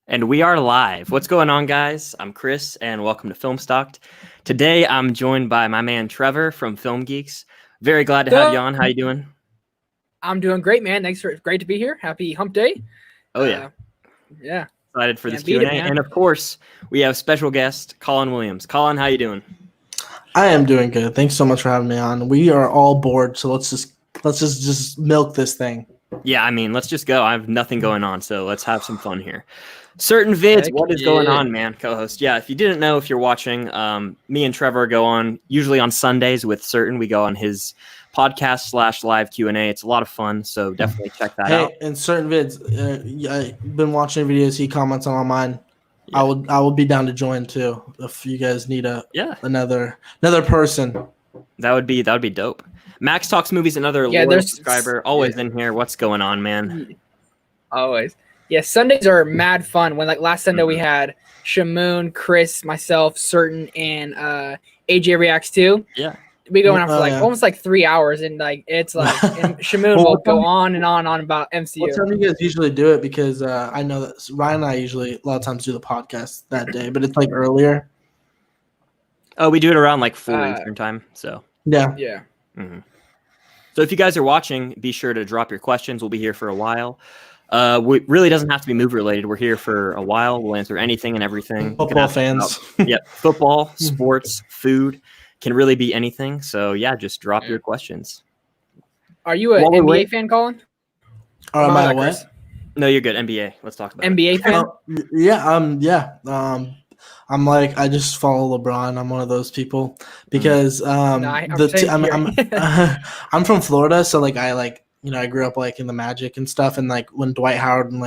And we are live. What's going on, guys? I'm Chris, and welcome to Filmstocked. Today, I'm joined by my man Trevor from Film Geeks. Very glad to have you on. How you doing? I'm doing great, man. Great to be here. Happy Hump Day. Oh yeah, yeah. Excited for this Q&A, and of course, we have special guest Colin Williams. Colin, how you doing? I am doing good. Thanks so much for having me on. We are all bored, so let's just milk this thing. Yeah, I mean, let's just go. I have nothing going on, so let's have some fun here. Certain Vids, what is going on, man? Co-host. Yeah, if you didn't know, if you're watching, me and Trevor go on usually on Sundays with Certain. We go on his podcast / live Q&A. It's a lot of fun, so definitely check that out. Hey, and Certain Vids, I've been watching videos. He comments on mine. Yeah. I will be down to join too if you guys need another person. That would be dope. Max Talks Movies, another loyal subscriber, always in here. What's going on, man? Always. Yeah, Sundays are mad fun. When last Sunday we had Shamoon, Chris, myself, Certain, and AJ Reacts too. Yeah. We go on for almost 3 hours, and it's like and Shamoon will go on and on about MCU. What time do you guys usually do it? Because I know that Ryan and I usually a lot of times do the podcast that day, but it's earlier. Oh, we do it around 4 Eastern time. So yeah. Mm-hmm. So if you guys are watching, be sure to drop your questions. We'll be here for a while. We really doesn't have to be movie related. We're here for a while. We'll answer anything and everything. Football fans. Football, sports, food, can really be anything. So yeah, just drop your questions. Are you an NBA fan, Colin? Am I what? No, you're good. NBA. Let's talk about NBA fan. I'm I just follow LeBron. I'm one of those people because I'm from Florida, so I grew up in the Magic and stuff, and when Dwight Howard and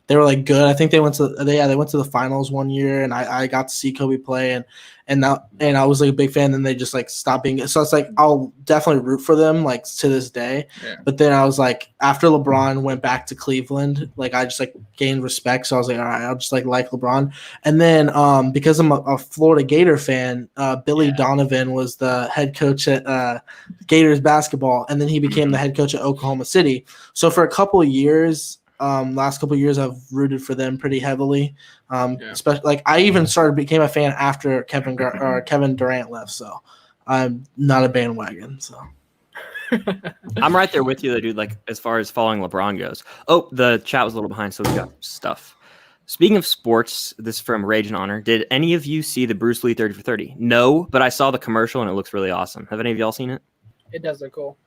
they were good. I think they went to the finals one year, and I got to see Kobe play, and I was a big fan. And they just stopped being. So it's I'll definitely root for them to this day. Yeah. But then I was after LeBron went back to Cleveland, I just gained respect. So I was all right, I'll just like LeBron. And then because I'm a Florida Gator fan, Billy Donovan was the head coach at Gators basketball, and then he became the head coach at Oklahoma City. So for a couple of years. Last couple of years, I've rooted for them pretty heavily. Especially I even became a fan after Kevin Durant left. So I'm not a bandwagon. So I'm right there with you, though, dude. As far as following LeBron goes. Oh, the chat was a little behind, so we got stuff. Speaking of sports, this is from Rage and Honor. Did any of you see the Bruce Lee 30 for 30? No, but I saw the commercial and it looks really awesome. Have any of y'all seen it? It does look cool.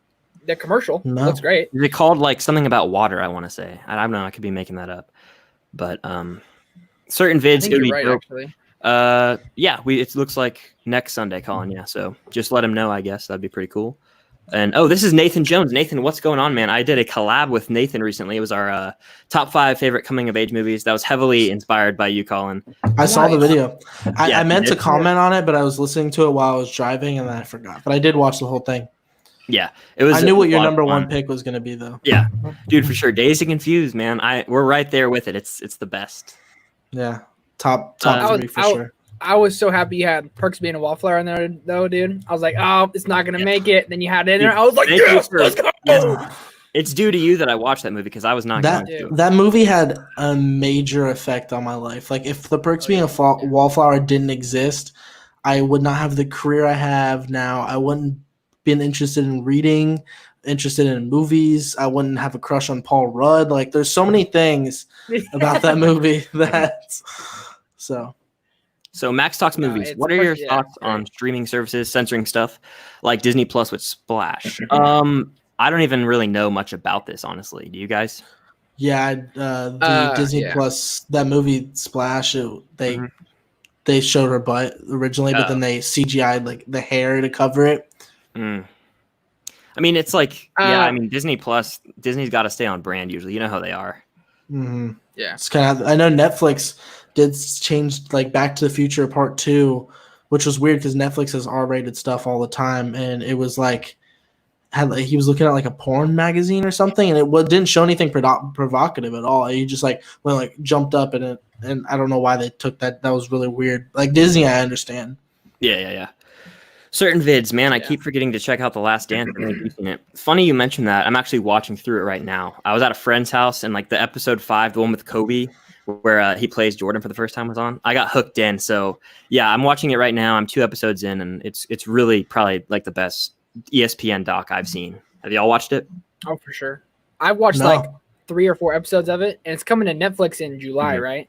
The commercial looks great. Is it called something about water? I want to say. I don't know. I could be making that up, but certain vids. I think you're right, actually. It looks like next Sunday, Colin. Yeah, so just let him know. I guess that'd be pretty cool. And this is Nathan Jones. Nathan, what's going on, man? I did a collab with Nathan recently. It was our top 5 favorite coming of age movies. That was heavily inspired by you, Colin. I saw the video. I meant to comment on it, but I was listening to it while I was driving, and then I forgot. But I did watch the whole thing. Yeah, it was. I knew what your number one pick was going to be, though. Yeah, dude, for sure. Dazed and Confused, man. We're right there with it. It's the best. Yeah, top 3 for sure. I was so happy you had Perks being a wallflower in there, though, dude. I was like, oh, it's not going to make it. Then you had it in there. I was like, yes, let's go. Yeah. It's due to you that I watched that movie because I was not going to. That movie had a major effect on my life. If the Perks being a wallflower didn't exist, I would not have the career I have now. I wouldn't been interested in reading, interested in movies. I wouldn't have a crush on Paul Rudd. There's so many things about that movie So Max Talks Movies. What are your thoughts on streaming services censoring stuff like Disney Plus with Splash? I don't even really know much about this, honestly. Do you guys? Yeah, the Disney Plus, that movie Splash, they showed her butt originally, but then they CGI'd the hair to cover it. I mean, it's Disney Plus. Disney's got to stay on brand usually. You know how they are. Mm-hmm. Yeah, it's kind of. I know Netflix did change Back to the Future Part 2, which was weird because Netflix has R-rated stuff all the time, and it was he was looking at a porn magazine or something, and it didn't show anything provocative at all. He just jumped up in it, and I don't know why they took that. That was really weird. Disney, I understand. Yeah. Certain vids, man. I keep forgetting to check out The Last Dance. Funny you mentioned that. I'm actually watching through it right now. I was at a friend's house, and the episode 5, the one with Kobe, where he plays Jordan for the first time was on. I got hooked in. So yeah, I'm watching it right now. I'm 2 episodes in, and it's really probably like the best ESPN doc I've seen. Have y'all watched it? Oh, for sure. I watched like 3 or 4 episodes of it, and it's coming to Netflix in July, right?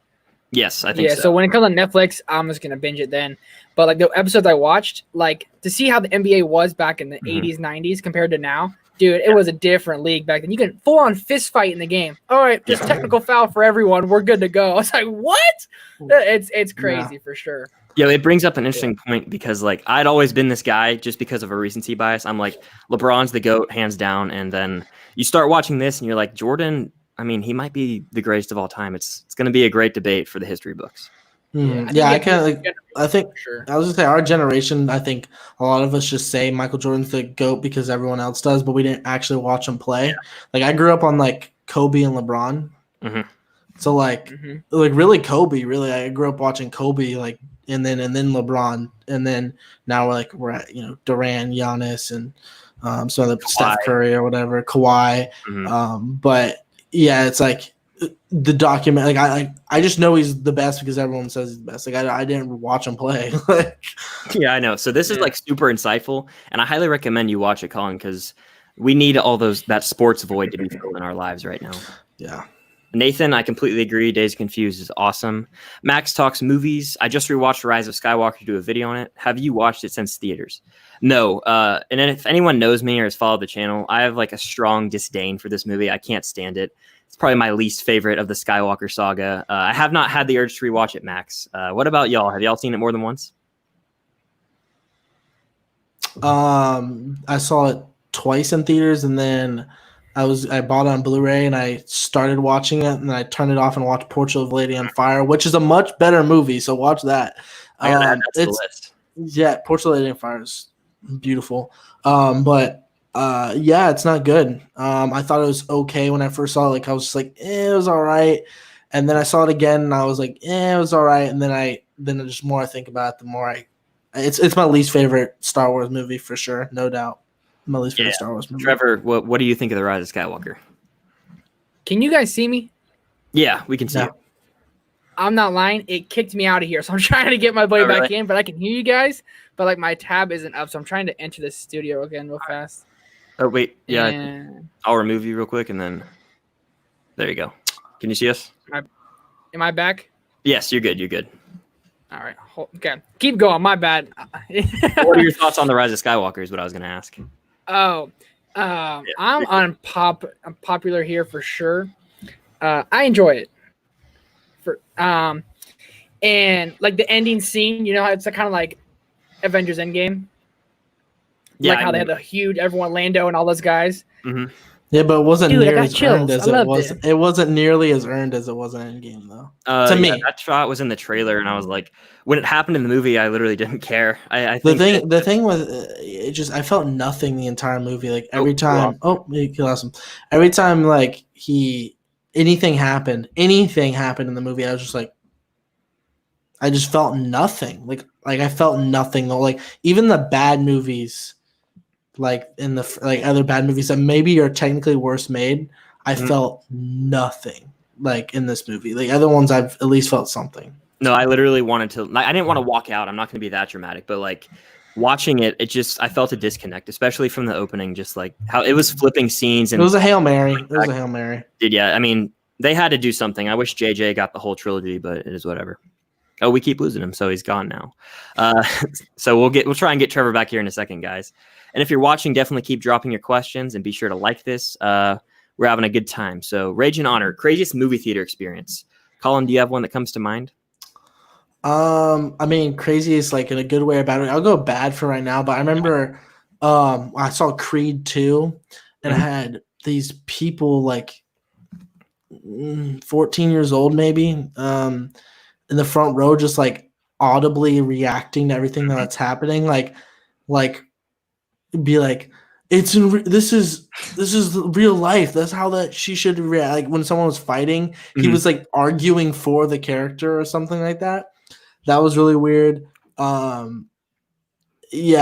Yes, I think so. So when it comes on Netflix, I'm just gonna binge it then. But like the episodes I watched, like to see how the NBA was back in the 80s, 90s compared to now, dude, it was a different league back then. You can full on fist fight in the game. All right, just technical foul for everyone. We're good to go. I was like, what? It's crazy for sure. Yeah, it brings up an interesting point because like I'd always been this guy just because of a recency bias. I'm like, LeBron's the GOAT, hands down. And then you start watching this and you're like, Jordan, I mean, he might be the greatest of all time. It's going to be a great debate for the history books. I think sure. I was gonna say our generation. I think a lot of us just say Michael Jordan's the GOAT because everyone else does, but we didn't actually watch him play. Like I grew up on like Kobe and LeBron, so like really Kobe. Really, I grew up watching Kobe, like and then LeBron, and then now we're at Durant, Giannis, and some of the Steph Curry or whatever, Kawhi. But yeah, it's like. The document, like I just know he's the best because everyone says he's the best. Like I didn't watch him play. Yeah, I know. So this is like super insightful, and I highly recommend you watch it, Colin, because we need all that sports void to be filled in our lives right now. Yeah. Nathan, I completely agree. Days Confused is awesome. Max talks movies. I just rewatched Rise of Skywalker to do a video on it. Have you watched it since theaters? No. And then if anyone knows me or has followed the channel, I have like a strong disdain for this movie. I can't stand it. It's probably my least favorite of the Skywalker saga. I have not had the urge to rewatch it, Max. What about y'all? Have y'all seen it more than once? I saw it twice in theaters, and then I bought it on Blu-ray, and I started watching it, and I turned it off and watched Portrait of a Lady on Fire, which is a much better movie. So watch that. I gotta add that to the list. Yeah, Portrait of a Lady on Fire is beautiful. But it's not good. I thought it was okay when I first saw it. Like I was just like, it was all right. And then I saw it again and I was like, it was all right. And then the just more I think about it, the more it's my least favorite Star Wars movie for sure. No doubt. My least favorite Star Wars movie. Trevor, what do you think of The Rise of Skywalker? Can you guys see me? Yeah, we can see you. I'm not lying. It kicked me out of here. So I'm trying to get my buddy back in, but I can hear you guys. But like my tab isn't up. So I'm trying to enter the studio again real fast. Oh, wait. Yeah. I'll remove you real quick and then there you go. Can you see us? Am I back? Yes, you're good. You're good. All right. Okay. Keep going. My bad. What are your thoughts on The Rise of Skywalker is what I was going to ask. I'm unpopular here for sure. I enjoy it. And like the ending scene, you know how it's kind of like Avengers Endgame. Yeah, like how they had the huge everyone, Lando and all those guys. Mm-hmm. Yeah, but it wasn't nearly as earned as it was. It wasn't nearly as earned as it was in Endgame, though. To me, that shot was in the trailer, and I was like, when it happened in the movie, I literally didn't care. I think the thing was, it just I felt nothing the entire movie. Like every time, you lost him. Every time, like anything happened in the movie, I was just like, I just felt nothing. Like I felt nothing though. Like even the bad movies. Like in the other bad movies that maybe are technically worse made, I felt nothing like in this movie. Like other ones, I've at least felt something. No, I literally wanted to. I didn't want to walk out. I'm not going to be that dramatic, but like watching it, I felt a disconnect, especially from the opening. Just like how it was flipping scenes, and it was a Hail Mary. Dude, yeah. I mean, they had to do something. I wish JJ got the whole trilogy, but it is whatever. Oh, we keep losing him, so he's gone now. So we'll try and get Trevor back here in a second, guys. And if you're watching, definitely keep dropping your questions and be sure to like this. We're having a good time. So Rage and Honor, craziest movie theater experience. Colin, do you have one that comes to mind? I mean, crazy is like in a good way or bad way. I'll go bad for right now, but I remember I saw Creed 2 and I had these people like 14 years old maybe in the front row just like audibly reacting to everything that's happening. Like be like, this is real life. That's how that she should react. Like when someone was fighting, he was like arguing for the character or something like that. That was really weird. Yeah,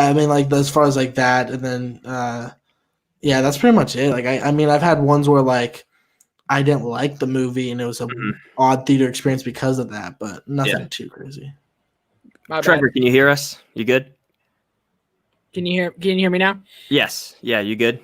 I mean, like as far as like that, and then yeah, that's pretty much it. Like I mean, I've had ones where like I didn't like the movie, and it was a odd theater experience because of that, but nothing too crazy. Trevor, can you hear us? You good? Can you hear me now? Yes. Yeah, you good?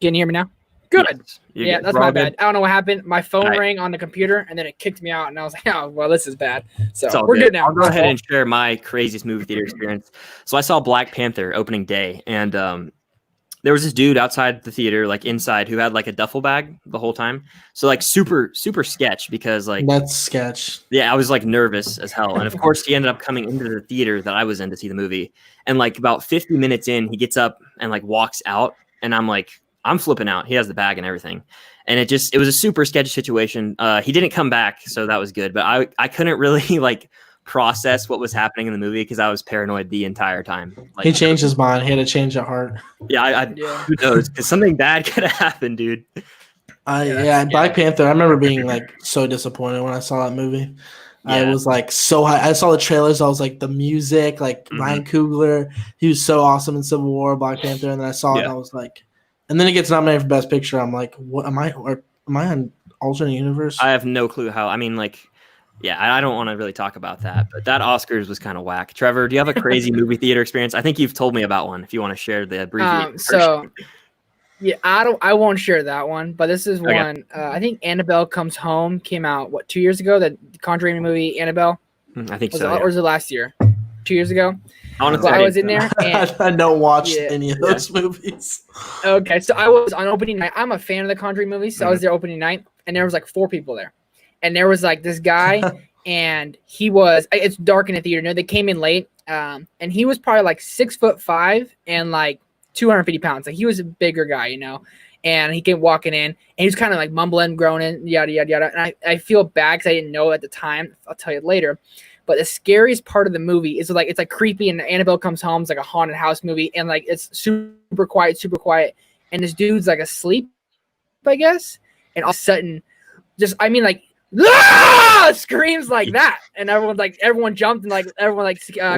Can you hear me now? Good. Yes, that's my bad. I don't know what happened. My phone rang on the computer, and then it kicked me out, and I was like, oh, well, this is bad. So we're good now. I'll go ahead and share my craziest movie theater experience. So I saw Black Panther opening day, and there was this dude outside the theater, like inside, who had like a duffel bag the whole time. So like super sketch, because like that's sketch. Yeah, I was like nervous as hell. And of course he ended up coming into the theater that I was in to see the movie. And like about 50 minutes in, he gets up and like walks out, and I'm flipping out. He has the bag and everything. And it was a super sketchy situation. He didn't come back, so that was good. But I couldn't really like process what was happening in the movie because I was paranoid the entire time. Like, he changed his mind. He had to change at heart. Yeah, who knows? Because something bad could have happened, dude. Black Panther. I remember being like so disappointed when I saw that movie. Yeah. I was like so high. I saw the trailers. I was like, the music, like Ryan Coogler, he was so awesome in Civil War, Black Panther, and then I saw it and I was like, and then it gets nominated for Best Picture. I'm like, what am I on alternate universe? I have no clue how. I mean, like, yeah, I don't want to really talk about that, but that Oscars was kind of whack. Trevor, do you have a crazy movie theater experience? I think you've told me about one. If you want to share the abbreviated version. Yeah, I won't share that one, but this is one. I think Annabelle Comes Home came out 2 years ago. The Conjuring movie Annabelle. I think Or was it last year? 2 years ago. Honestly, I was in there. And, I don't watch any of those movies. Okay, so I was on opening night. I'm a fan of the Conjuring movies, so I was there opening night, and there was like 4 people there, and there was like this guy, and he was. It's dark in the theater. No, they came in late, and he was probably like 6'5" and like 250 pounds. Like he was a bigger guy, you know. And he came walking in, and he was kind of like mumbling, groaning, yada yada yada. And I feel bad because I didn't know at the time. I'll tell you later. But the scariest part of the movie is like it's like creepy, and Annabelle Comes Home is like a haunted house movie, and like it's super quiet, and this dude's like asleep, I guess, and all of a sudden, screams like that, and everyone jumped, and like everyone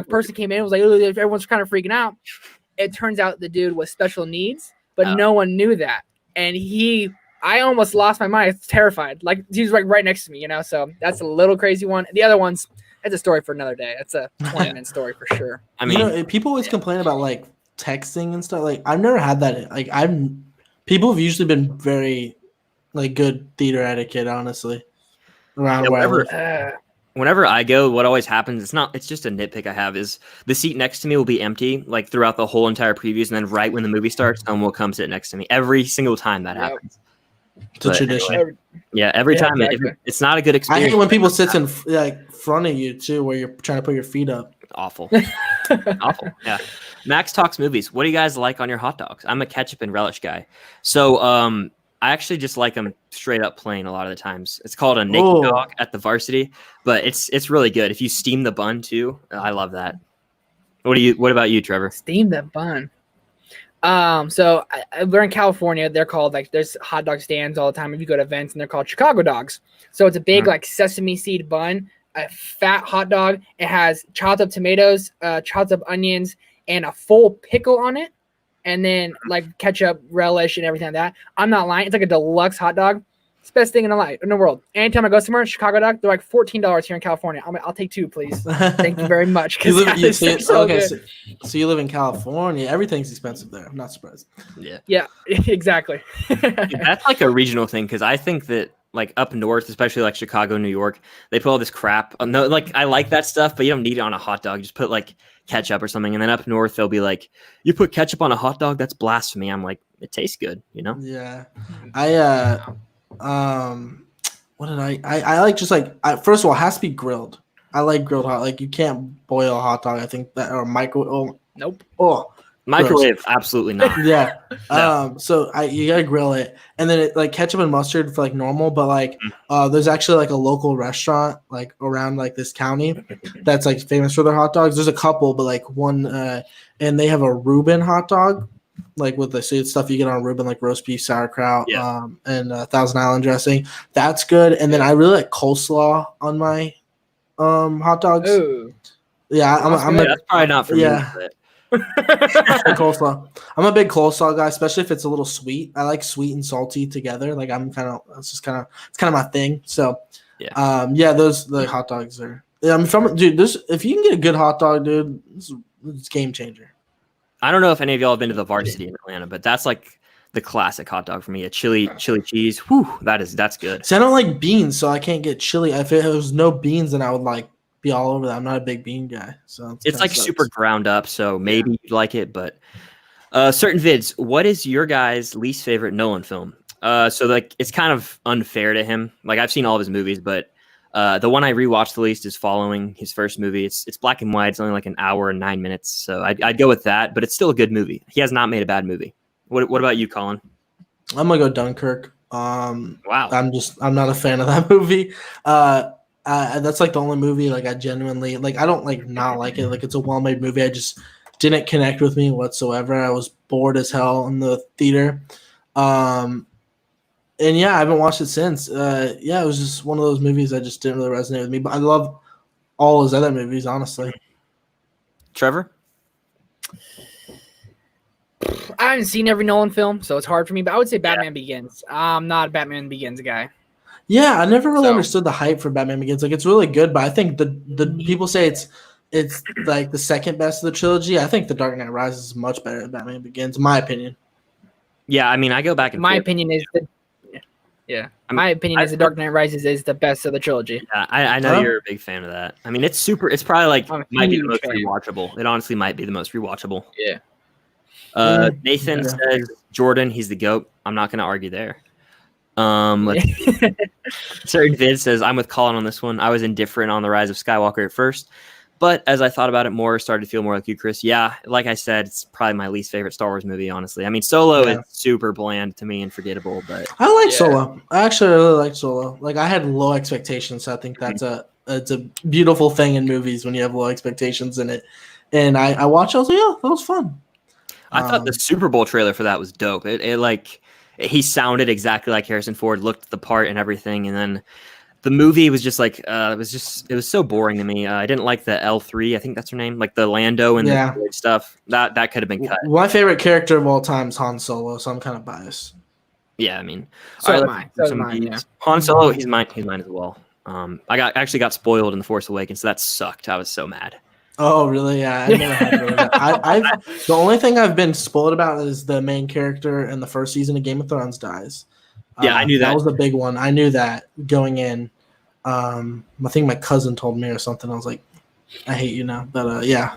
person came in, was like everyone's kind of freaking out. It turns out the dude was special needs, but no one knew that, and I almost lost my mind. I was terrified. Like he was like right next to me, you know. So that's a little crazy one. The other ones. It's a story for another day. It's a 20-minute story for sure. I mean, people always complain about like texting and stuff. Like I've never had that. Like people have usually been very like good theater etiquette, honestly. Whenever I go, what always happens, it's just a nitpick I have, is the seat next to me will be empty like throughout the whole entire previews, and then right when the movie starts, someone will come sit next to me. Every single time that happens. It's a tradition. Anyway, every time exactly. It's not a good experience. I hate when people sit in front of you too, where you're trying to put your feet up. Awful. Awful. Yeah. Max talks movies. What do you guys like on your hot dogs? I'm a ketchup and relish guy. So I actually just like them straight up plain a lot of the times. It's called a naked dog at the Varsity, but it's really good. If you steam the bun too, I love that. What about you, Trevor? Steam the bun. So we're in California. They're called there's hot dog stands all the time if you go to events, and they're called Chicago dogs. So it's a big like sesame seed bun, a fat hot dog. It has chopped up tomatoes, chopped up onions, and a full pickle on it, and then like ketchup, relish, and everything like that. I'm not lying. It's like a deluxe hot dog. It's the best thing in the world. Anytime I go somewhere, Chicago dog, they're like $14 here in California. I'll take 2, please. Thank you very much. So you live in California. Everything's expensive there. I'm not surprised. Yeah, exactly. That's like a regional thing, because I think that like up north, especially like Chicago, New York, they put all this crap. No, like I like that stuff, but you don't need it on a hot dog. Just put like ketchup or something, and then up north they'll be like, "You put ketchup on a hot dog? That's blasphemy." I'm like, it tastes good, you know? Yeah, what did I like just like first of all, it has to be grilled. I like grilled hot. Like you can't boil a hot dog. I think that or nope. Microwave, gross. Absolutely not. Yeah. No. So you gotta grill it, and then it like ketchup and mustard for like normal, but like there's actually like a local restaurant like around like this county that's like famous for their hot dogs. There's a couple, but like one and they have a Reuben hot dog, like with the stuff you get on Reuben, like roast beef, sauerkraut, and Thousand Island dressing. That's good. And then I really like coleslaw on my hot dogs. Ooh. Yeah, that's probably not for me. But Coleslaw. I'm a big coleslaw guy, especially if it's a little sweet. I like sweet and salty together. Like it's kind of my thing. So, the hot dogs are. Yeah, I mean, dude, if you can get a good hot dog, dude, it's game changer. I don't know if any of y'all have been to the Varsity in Atlanta, but that's like the classic hot dog for me. A chili cheese. Whew, that's good. See, I don't like beans, so I can't get chili. If it was no beans, then I would like be all over that. I'm not a big bean guy, so it's like super ground up. So maybe you'd like it, but certain vids. What is your guys' least favorite Nolan film? So like it's kind of unfair to him. Like I've seen all of his movies, but the one I rewatched the least is Following, his first movie. It's black and white. It's only like an hour and 9 minutes, so I'd go with that. But it's still a good movie. He has not made a bad movie. What about you, Colin? I'm gonna go Dunkirk. Wow. I'm not a fan of that movie. That's like the only movie like I genuinely like. I don't like not like it. Like it's a well-made movie. I just didn't connect with me whatsoever. I was bored as hell in the theater. And yeah, I haven't watched it since. It was just one of those movies that just didn't really resonate with me. But I love all his other movies, honestly. Trevor? I haven't seen every Nolan film, so it's hard for me. But I would say Batman Begins. I'm not a Batman Begins guy. Yeah, I never really understood the hype for Batman Begins. Like, it's really good, but I think the people say it's like the second best of the trilogy. I think The Dark Knight Rises is much better than Batman Begins, in my opinion. Yeah, I mean, I go back and my forth. opinion is my opinion is The Dark Knight Rises is the best of the trilogy. Yeah, I know you're a big fan of that. I mean, it's super. It's probably like might be the most rewatchable. It honestly might be the most rewatchable. Yeah. Nathan says Jordan, he's the GOAT. I'm not going to argue there. Certain Vid says I'm with Colin on this one. I was indifferent on the Rise of Skywalker at first, but as I thought about it more, started to feel more like you, Chris. Yeah, like I said, it's probably my least favorite Star Wars movie, honestly. I mean, Solo is super bland to me and forgettable, but I like Solo. I actually really like Solo. Like I had low expectations, so I think it's a beautiful thing in movies when you have low expectations in it. And I watched it, I was like, yeah, that was fun. I thought the Super Bowl trailer for that was dope. It like he sounded exactly like Harrison Ford, looked the part and everything, and then the movie was just like it was so boring to me. I didn't like the L3, I think that's her name, like the Lando and the stuff. That could have been cut. My favorite character of all time is Han Solo, so I'm kind of biased. Yeah, I mean, so am I. Yeah. Han Solo, he's mine as well. I actually got spoiled in The Force Awakens, so that sucked. I was so mad. Oh, really? Yeah, I never had really that. The only thing I've been spoiled about is the main character in the first season of Game of Thrones dies. Yeah, I knew that. That was the big one. I knew that going in. I think my cousin told me or something. I was like, I hate you now. But yeah.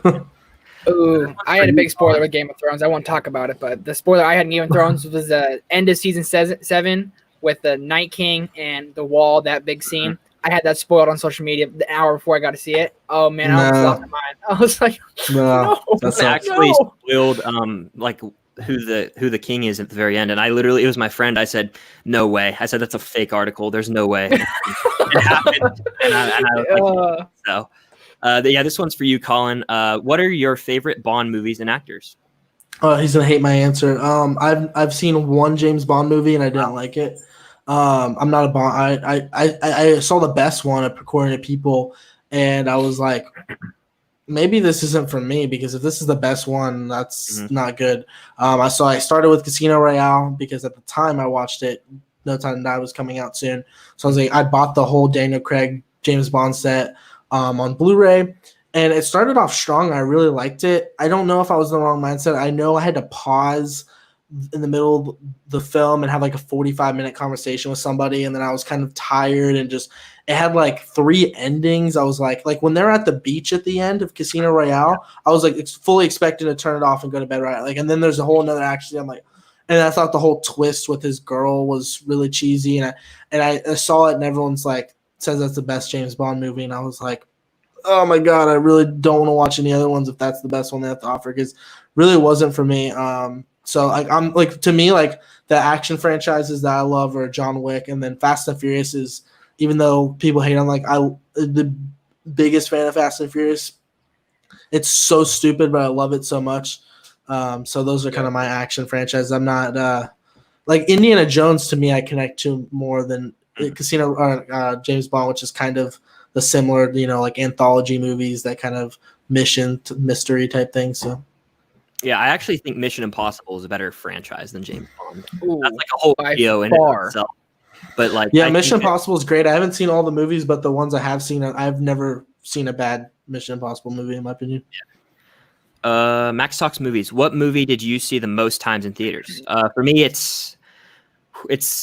Ooh, I had a big spoiler with Game of Thrones. I won't talk about it, but the spoiler I had in Game of Thrones was the end of season 7 with the Night King and the wall, that big scene. I had that spoiled on social media the hour before I got to see it. Oh man, I was lost my mind. I was like, no, that's actually spoiled like who the king is at the very end. And it was my friend. I said, no way. I said, that's a fake article. There's no way. It happened. And I was like, so this one's for you, Colin. What are your favorite Bond movies and actors? He's gonna hate my answer. I've seen one James Bond movie and I didn't like it. I'm not a Bond. I saw the best one according to people, and I was like, maybe this isn't for me because if this is the best one, that's not good. I started with Casino Royale because at the time I watched it, No Time to Die was coming out soon, so I was like, I bought the whole Daniel Craig James Bond set on Blu-ray, and it started off strong. I really liked it. I don't know if I was in the wrong mindset. I know I had to pause in the middle of the film and have like a 45-minute conversation with somebody, and then I was kind of tired and just it had like 3 endings. I was like when they're at the beach at the end of Casino Royale, I was like fully expecting to turn it off and go to bed, right? Like, and then there's a whole another action. I'm like, and I thought the whole twist with his girl was really cheesy, and I saw it and everyone's like says that's the best James Bond movie, and I was like, oh my god, I really don't want to watch any other ones if that's the best one they have to offer, because really wasn't for me. So like I'm like, to me, like the action franchises that I love are John Wick, and then Fast and Furious is, even though people hate on, like the biggest fan of Fast and Furious. It's so stupid, but I love it so much. So those are kind of my action franchises. I'm not like Indiana Jones. To me, I connect to more than Casino or James Bond, which is kind of the similar, like anthology movies, that kind of mission to mystery type thing. So. Yeah, I actually think Mission Impossible is a better franchise than James Bond. Ooh, That's like a whole by video in far. itself. But like, Yeah, I Mission think Impossible is great. I haven't seen all the movies, but the ones I have seen, I've never seen a bad Mission Impossible movie, in my opinion. Max talks movies. What movie did you see the most times in theaters? For me, it's.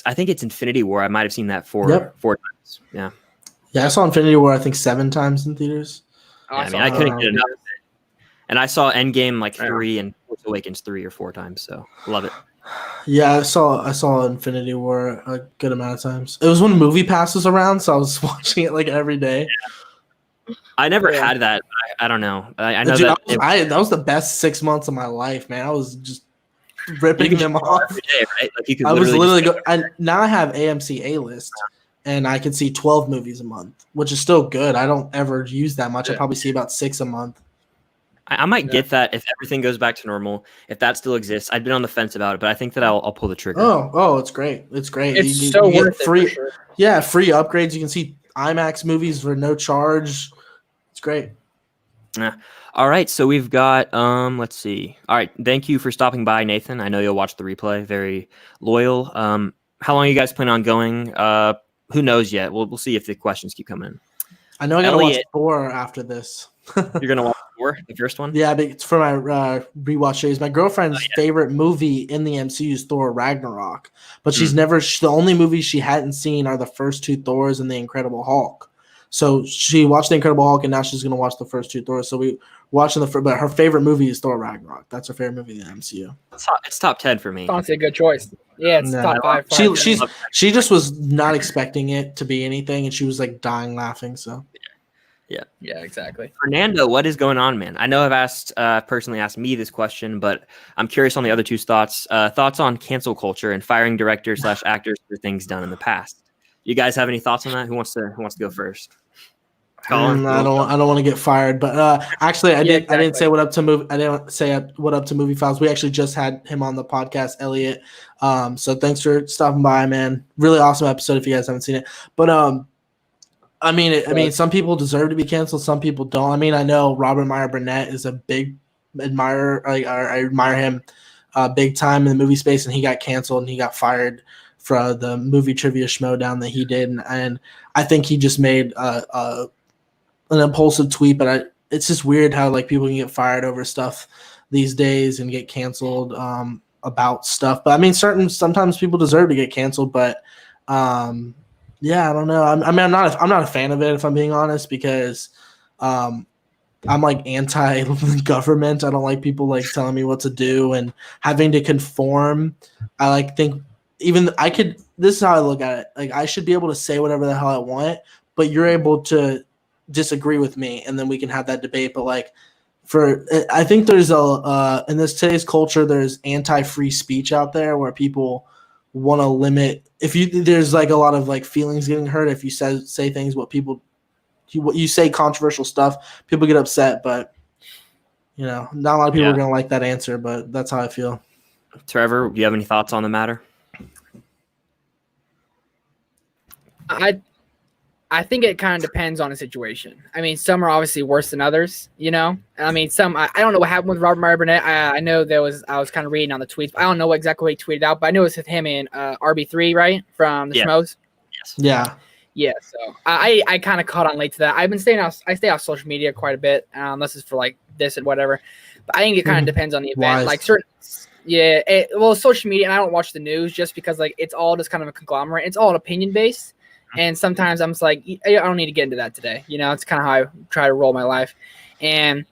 I think it's Infinity War. I might have seen that four times. Yeah. Yeah, I saw Infinity War, I think 7 times in theaters. Yeah, I mean, I couldn't get enough of it. And I saw Endgame like 3 and Force Awakens 3 or 4 times. So love it. Yeah, I saw Infinity War a good amount of times. It was when Movie Pass was around, so I was watching it like every day. Yeah. I never had that. I don't know. I know Dude, that that was the best 6 months of my life, man. I was just ripping them off every day, right? Like you could I was literally now I have AMC A-list, and I can see 12 movies a month, which is still good. I don't ever use that much. I probably see about 6 a month. I might get that if everything goes back to normal. If that still exists, I've been on the fence about it, but I think that I'll pull the trigger. Oh, it's great. It's great. It's so worth it. Free, for sure. Yeah, free upgrades. You can see IMAX movies for no charge. It's great. Yeah. All right, so we've got let's see. All right, thank you for stopping by, Nathan. I know you'll watch the replay. Very loyal. How long are you guys plan on going? Who knows yet? We'll see if the questions keep coming. I know I gotta watch 4 after this. You're gonna watch 4, the first one? Yeah, but it's for my rewatch series. My girlfriend's favorite movie in the MCU is Thor Ragnarok, but she's never. The only movies she hadn't seen are the first 2 Thors and the Incredible Hulk. So she watched the Incredible Hulk, and now she's gonna watch the first 2 Thors. So we watching but her favorite movie is Thor Ragnarok. That's her favorite movie in the MCU. It's top 10 for me. It's honestly a good choice. Yeah, it's top 5. She just was not expecting it to be anything, and she was like dying laughing. So. Yeah, exactly. Fernando, what is going on, man? I know I've personally asked me this question, but I'm curious on the other 2's thoughts. Thoughts on cancel culture and firing directors / actors for things done in the past. You guys have any thoughts on that? Who wants to go first? Colin? I don't want to get fired, but actually, I didn't say what up to movie. I didn't say what up to Movie Files. We actually just had him on the podcast, Elliot. So thanks for stopping by, man. Really awesome episode. If you guys haven't seen it, but I mean, some people deserve to be canceled. Some people don't. I mean, I know Robert Meyer Burnett is a big admirer. I admire him big time in the movie space, and he got canceled and he got fired for the movie trivia schmodown that he did. And I think he just made an impulsive tweet. But it's just weird how like people can get fired over stuff these days and get canceled about stuff. But I mean, sometimes people deserve to get canceled, but yeah, I don't know. I'm not a fan of it, if I'm being honest, because I'm like anti-government. I don't like people like telling me what to do and having to conform. I like think even I could. This is how I look at it. Like I should be able to say whatever the hell I want, but you're able to disagree with me, and then we can have that debate. But like I think there's in today's culture, there's anti-free speech out there where people want to limit there's like a lot of like feelings getting hurt if you say things what you say controversial stuff, people get upset, but not a lot of people are gonna like that answer, but that's how I feel. Trevor, do you have any thoughts on the matter? I think it kind of depends on the situation. I mean, some are obviously worse than others, I mean, some I don't know what happened with Robert Meyer Burnett. I know I was kind of reading on the tweets, but I don't know exactly what he tweeted out, but I know it's with him and RB3, right? From the Schmoes. Yes. Yeah. Yeah, so I kind of caught on late to that. I've been I stay off social media quite a bit, unless it's for like this and whatever. But I think it kind of depends on the event. Like social media, and I don't watch the news just because like it's all just kind of a conglomerate. It's all opinion based. And sometimes I'm just like, I don't need to get into that today. It's kind of how I try to roll my life. And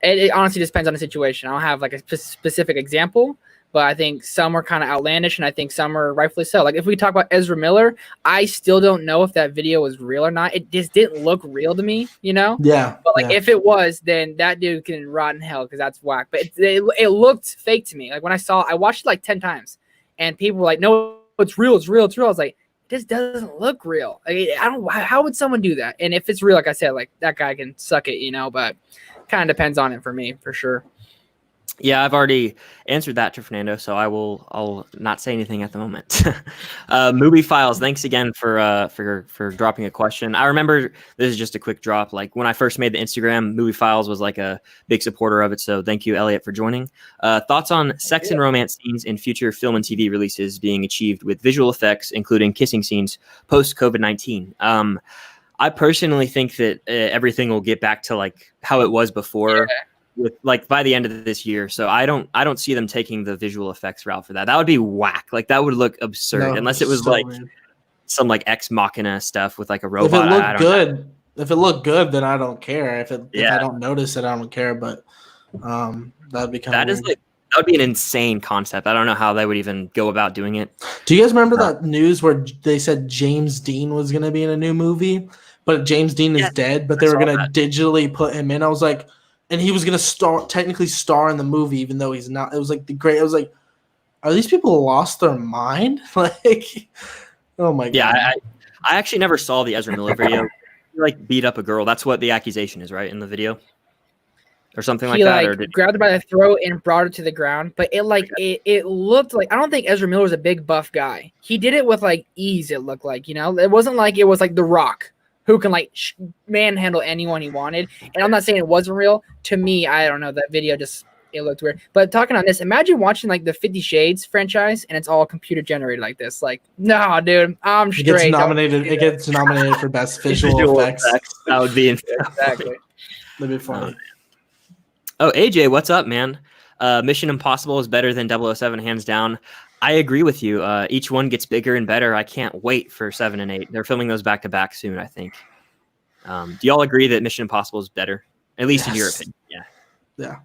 it honestly just depends on the situation. I don't have like a specific example, but I think some are kind of outlandish, and I think some are rightfully so. Like if we talk about Ezra Miller, I still don't know if that video was real or not. It just didn't look real to me, Yeah. But like if it was, then that dude can rot in hell because that's whack. But it looked fake to me. Like when I watched it like 10 times, and people were like, "No, it's real. It's real. It's real." I was like, this doesn't look real. Like, how would someone do that? And if it's real, like I said, like that guy can suck it, but kind of depends on it for me, for sure. Yeah, I've already answered that to Fernando, so I'll not say anything at the moment. Movie Files, thanks again for dropping a question. I remember this is just a quick drop. Like when I first made the Instagram, Movie Files was like a big supporter of it. So thank you, Elliot, for joining. Thoughts on sex and romance scenes in future film and TV releases being achieved with visual effects, including kissing scenes post COVID-19. I personally think that everything will get back to like how it was before. Yeah. With like by the end of this year, so I don't see them taking the visual effects route for that. That would be whack. Like that would look absurd unless it was so like weird. Some like Ex Machina stuff with like a robot. If it looked good, then I don't care. If I don't notice it, I don't care. But that'd be kind of weird. That would be an insane concept. I don't know how they would even go about doing it. Do you guys remember that news where they said James Dean was going to be in a new movie, but James Dean is dead, but they were going to digitally put him in? I was like. And he was gonna technically star in the movie, even though he's not. It was like I was like, are these people lost their mind? Like, oh my god. Yeah, I actually never saw the Ezra Miller video. He like beat up a girl. That's what the accusation is, right? In the video, or something like that. He grabbed her by the throat and brought her to the ground. But it looked like, I don't think Ezra Miller was a big buff guy. He did it with like ease. It looked like, it wasn't like it was like The Rock, who can like manhandle anyone he wanted. And I'm not saying it wasn't real. To me, I don't know, that video it looked weird. But talking on this, imagine watching like the 50 Shades franchise and it's all computer generated like this. Like, no, dude, I'm straight. It gets nominated for best visual effects. That would be exactly. That'd be funny. Oh, AJ, what's up, man? Mission Impossible is better than 007, hands down. I agree with you. Each one gets bigger and better. I can't wait for 7 and 8. They're filming those back to back soon, I think. Do y'all agree that Mission Impossible is better? At least in your opinion. Yeah.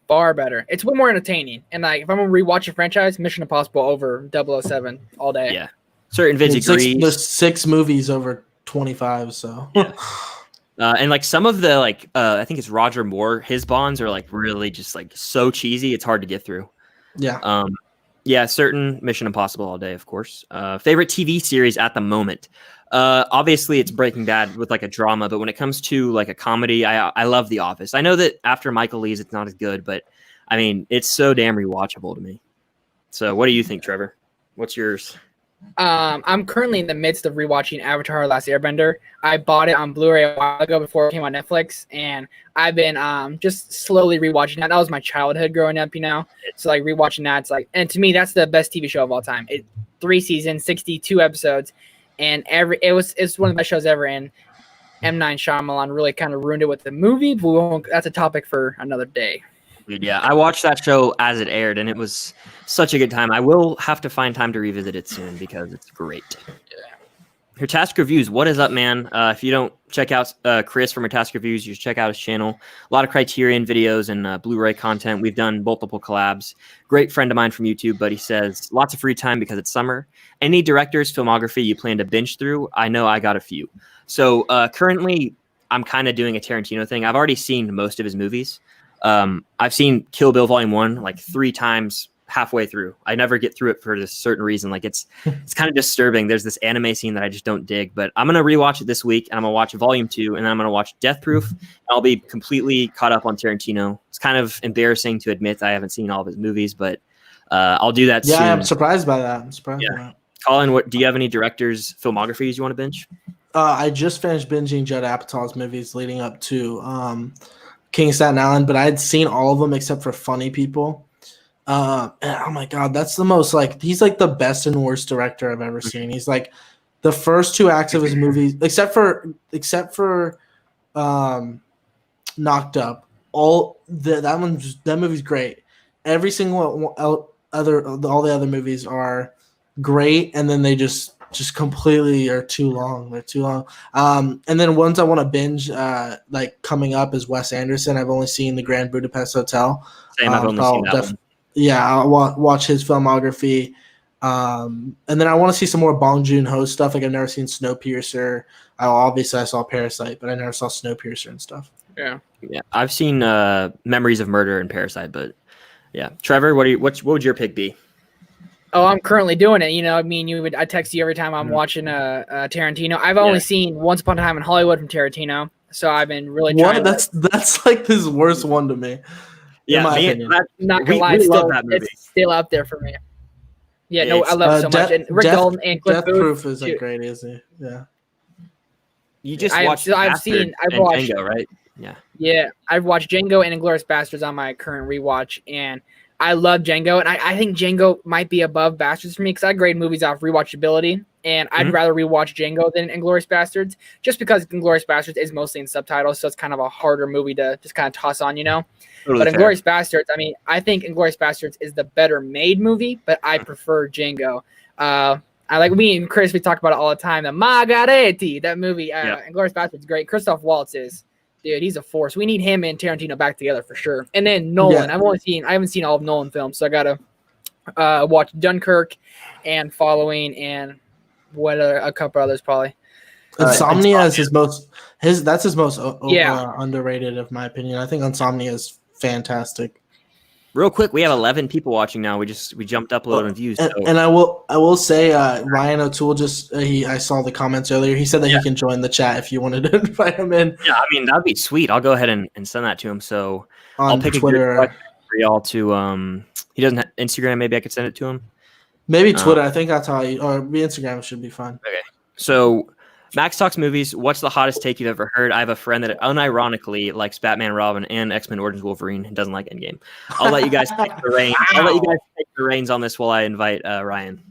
Far better. It's way more entertaining. And like if I'm gonna rewatch a franchise, Mission Impossible over 007 all day. Yeah. Certain vids agree. There's 6 movies over 25, so yeah. And like some of the like I think it's Roger Moore, his Bonds are like really just like so cheesy, it's hard to get through. Yeah. Yeah, certain Mission Impossible all day, of course. Favorite TV series at the moment. Obviously, it's Breaking Bad with like a drama, but when it comes to like a comedy, I love The Office. I know that after Michael leaves, it's not as good, but I mean, it's so damn rewatchable to me. So, what do you think, Trevor? What's yours? I'm currently in the midst of rewatching Avatar: Last Airbender. I bought it on Blu-ray a while ago before it came on Netflix, and I've been just slowly rewatching that. That was my childhood growing up, So like rewatching that, it's like, and to me, that's the best TV show of all time. 3 seasons, 62 episodes, and it's one of the best shows ever. And M. Night Shyamalan really kind of ruined it with the movie, but that's a topic for another day. Dude, yeah, I watched that show as it aired, and it was such a good time. I will have to find time to revisit it soon because it's great. Yeah. Her Task Reviews, what is up, man? If you don't check out Chris from Her Task Reviews, you should check out his channel. A lot of Criterion videos and Blu-ray content. We've done multiple collabs. Great friend of mine from YouTube, but he says, lots of free time because it's summer. Any director's filmography you plan to binge through? I know I got a few. So currently, I'm kind of doing a Tarantino thing. I've already seen most of his movies. I've seen Kill Bill Volume 1 like 3 times halfway through. I never get through it for a certain reason. Like it's kind of disturbing. There's this anime scene that I just don't dig, but I'm going to rewatch it this week and I'm going to watch Volume 2 and then I'm going to watch Death Proof. And I'll be completely caught up on Tarantino. It's kind of embarrassing to admit I haven't seen all of his movies, but I'll do that soon. Yeah, I'm surprised by that. By that. Colin, do you have any directors' filmographies you want to binge? I just finished binging Judd Apatow's movies leading up to King of Staten Island, but I had seen all of them except for Funny People. And, oh my god, that's the most he's like the best and worst director I've ever seen. He's like the first 2 acts of his movies, except for Knocked Up. All that movie's great. Every single all the other movies are great, and then they just completely are too long. They're too long. And then ones I want to binge, like coming up, is Wes Anderson. I've only seen The Grand Budapest Hotel. Same, I've only seen that one. Yeah, I'll watch his filmography. And then I want to see some more Bong Joon-ho stuff. Like I've never seen Snowpiercer. Obviously, I saw Parasite, but I never saw Snowpiercer and stuff. Yeah. I've seen Memories of Murder and Parasite, but yeah. Trevor, what would your pick be? Oh, I'm currently doing it. I text you every time I'm watching Tarantino. I've only seen Once Upon a Time in Hollywood from Tarantino, so I've been really trying. That's like his worst one to me. Yeah, my me, opinion. Not gonna lie, we love still, that movie. it's still up there for me. Yeah, no, I love it so much. And Rick Dalton and Cliff Death Booth. Proof isn't great, is he? Yeah. You just I've watched watched Django, right? Yeah. Yeah, I've watched Django and Inglourious Bastards on my current rewatch, and I love Django, and I think Django might be above Bastards for me because I grade movies off rewatchability, and I'd rather rewatch Django than Inglourious Bastards, just because Inglourious Bastards is mostly in subtitles, so it's kind of a harder movie to just kind of toss on, you know? Totally but Inglourious Bastards, I mean, I think Inglourious Bastards is the better made movie, but I prefer Django. I like me and Chris, we talk about it all the time, the Margaretti, that movie, Inglourious Bastards is great. Christoph Waltz is... Dude, he's a force. We need him and Tarantino back together for sure. And then Nolan. I haven't seen all of Nolan films, so I gotta watch Dunkirk and Following and a couple others probably. Insomnia is his most underrated, in my opinion. I think Insomnia is fantastic. Real quick, we have 11 people watching now. We jumped up a little in views. And I will say Ryan O'Toole I saw the comments earlier. He said that he can join the chat if you wanted to invite him in. Yeah, I mean that'd be sweet. I'll go ahead and send that to him. So I'll pick Twitter. a good for y'all to he doesn't have Instagram, maybe I could send it to him. Maybe Twitter. I think that's how or Instagram should be fine. Okay. So Max Talks Movies, what's the hottest take you've ever heard? I have a friend that unironically likes Batman, Robin, and X-Men Origins Wolverine and doesn't like Endgame. I'll let you guys take the reins. I'll let you guys take the reins on this while I invite Ryan.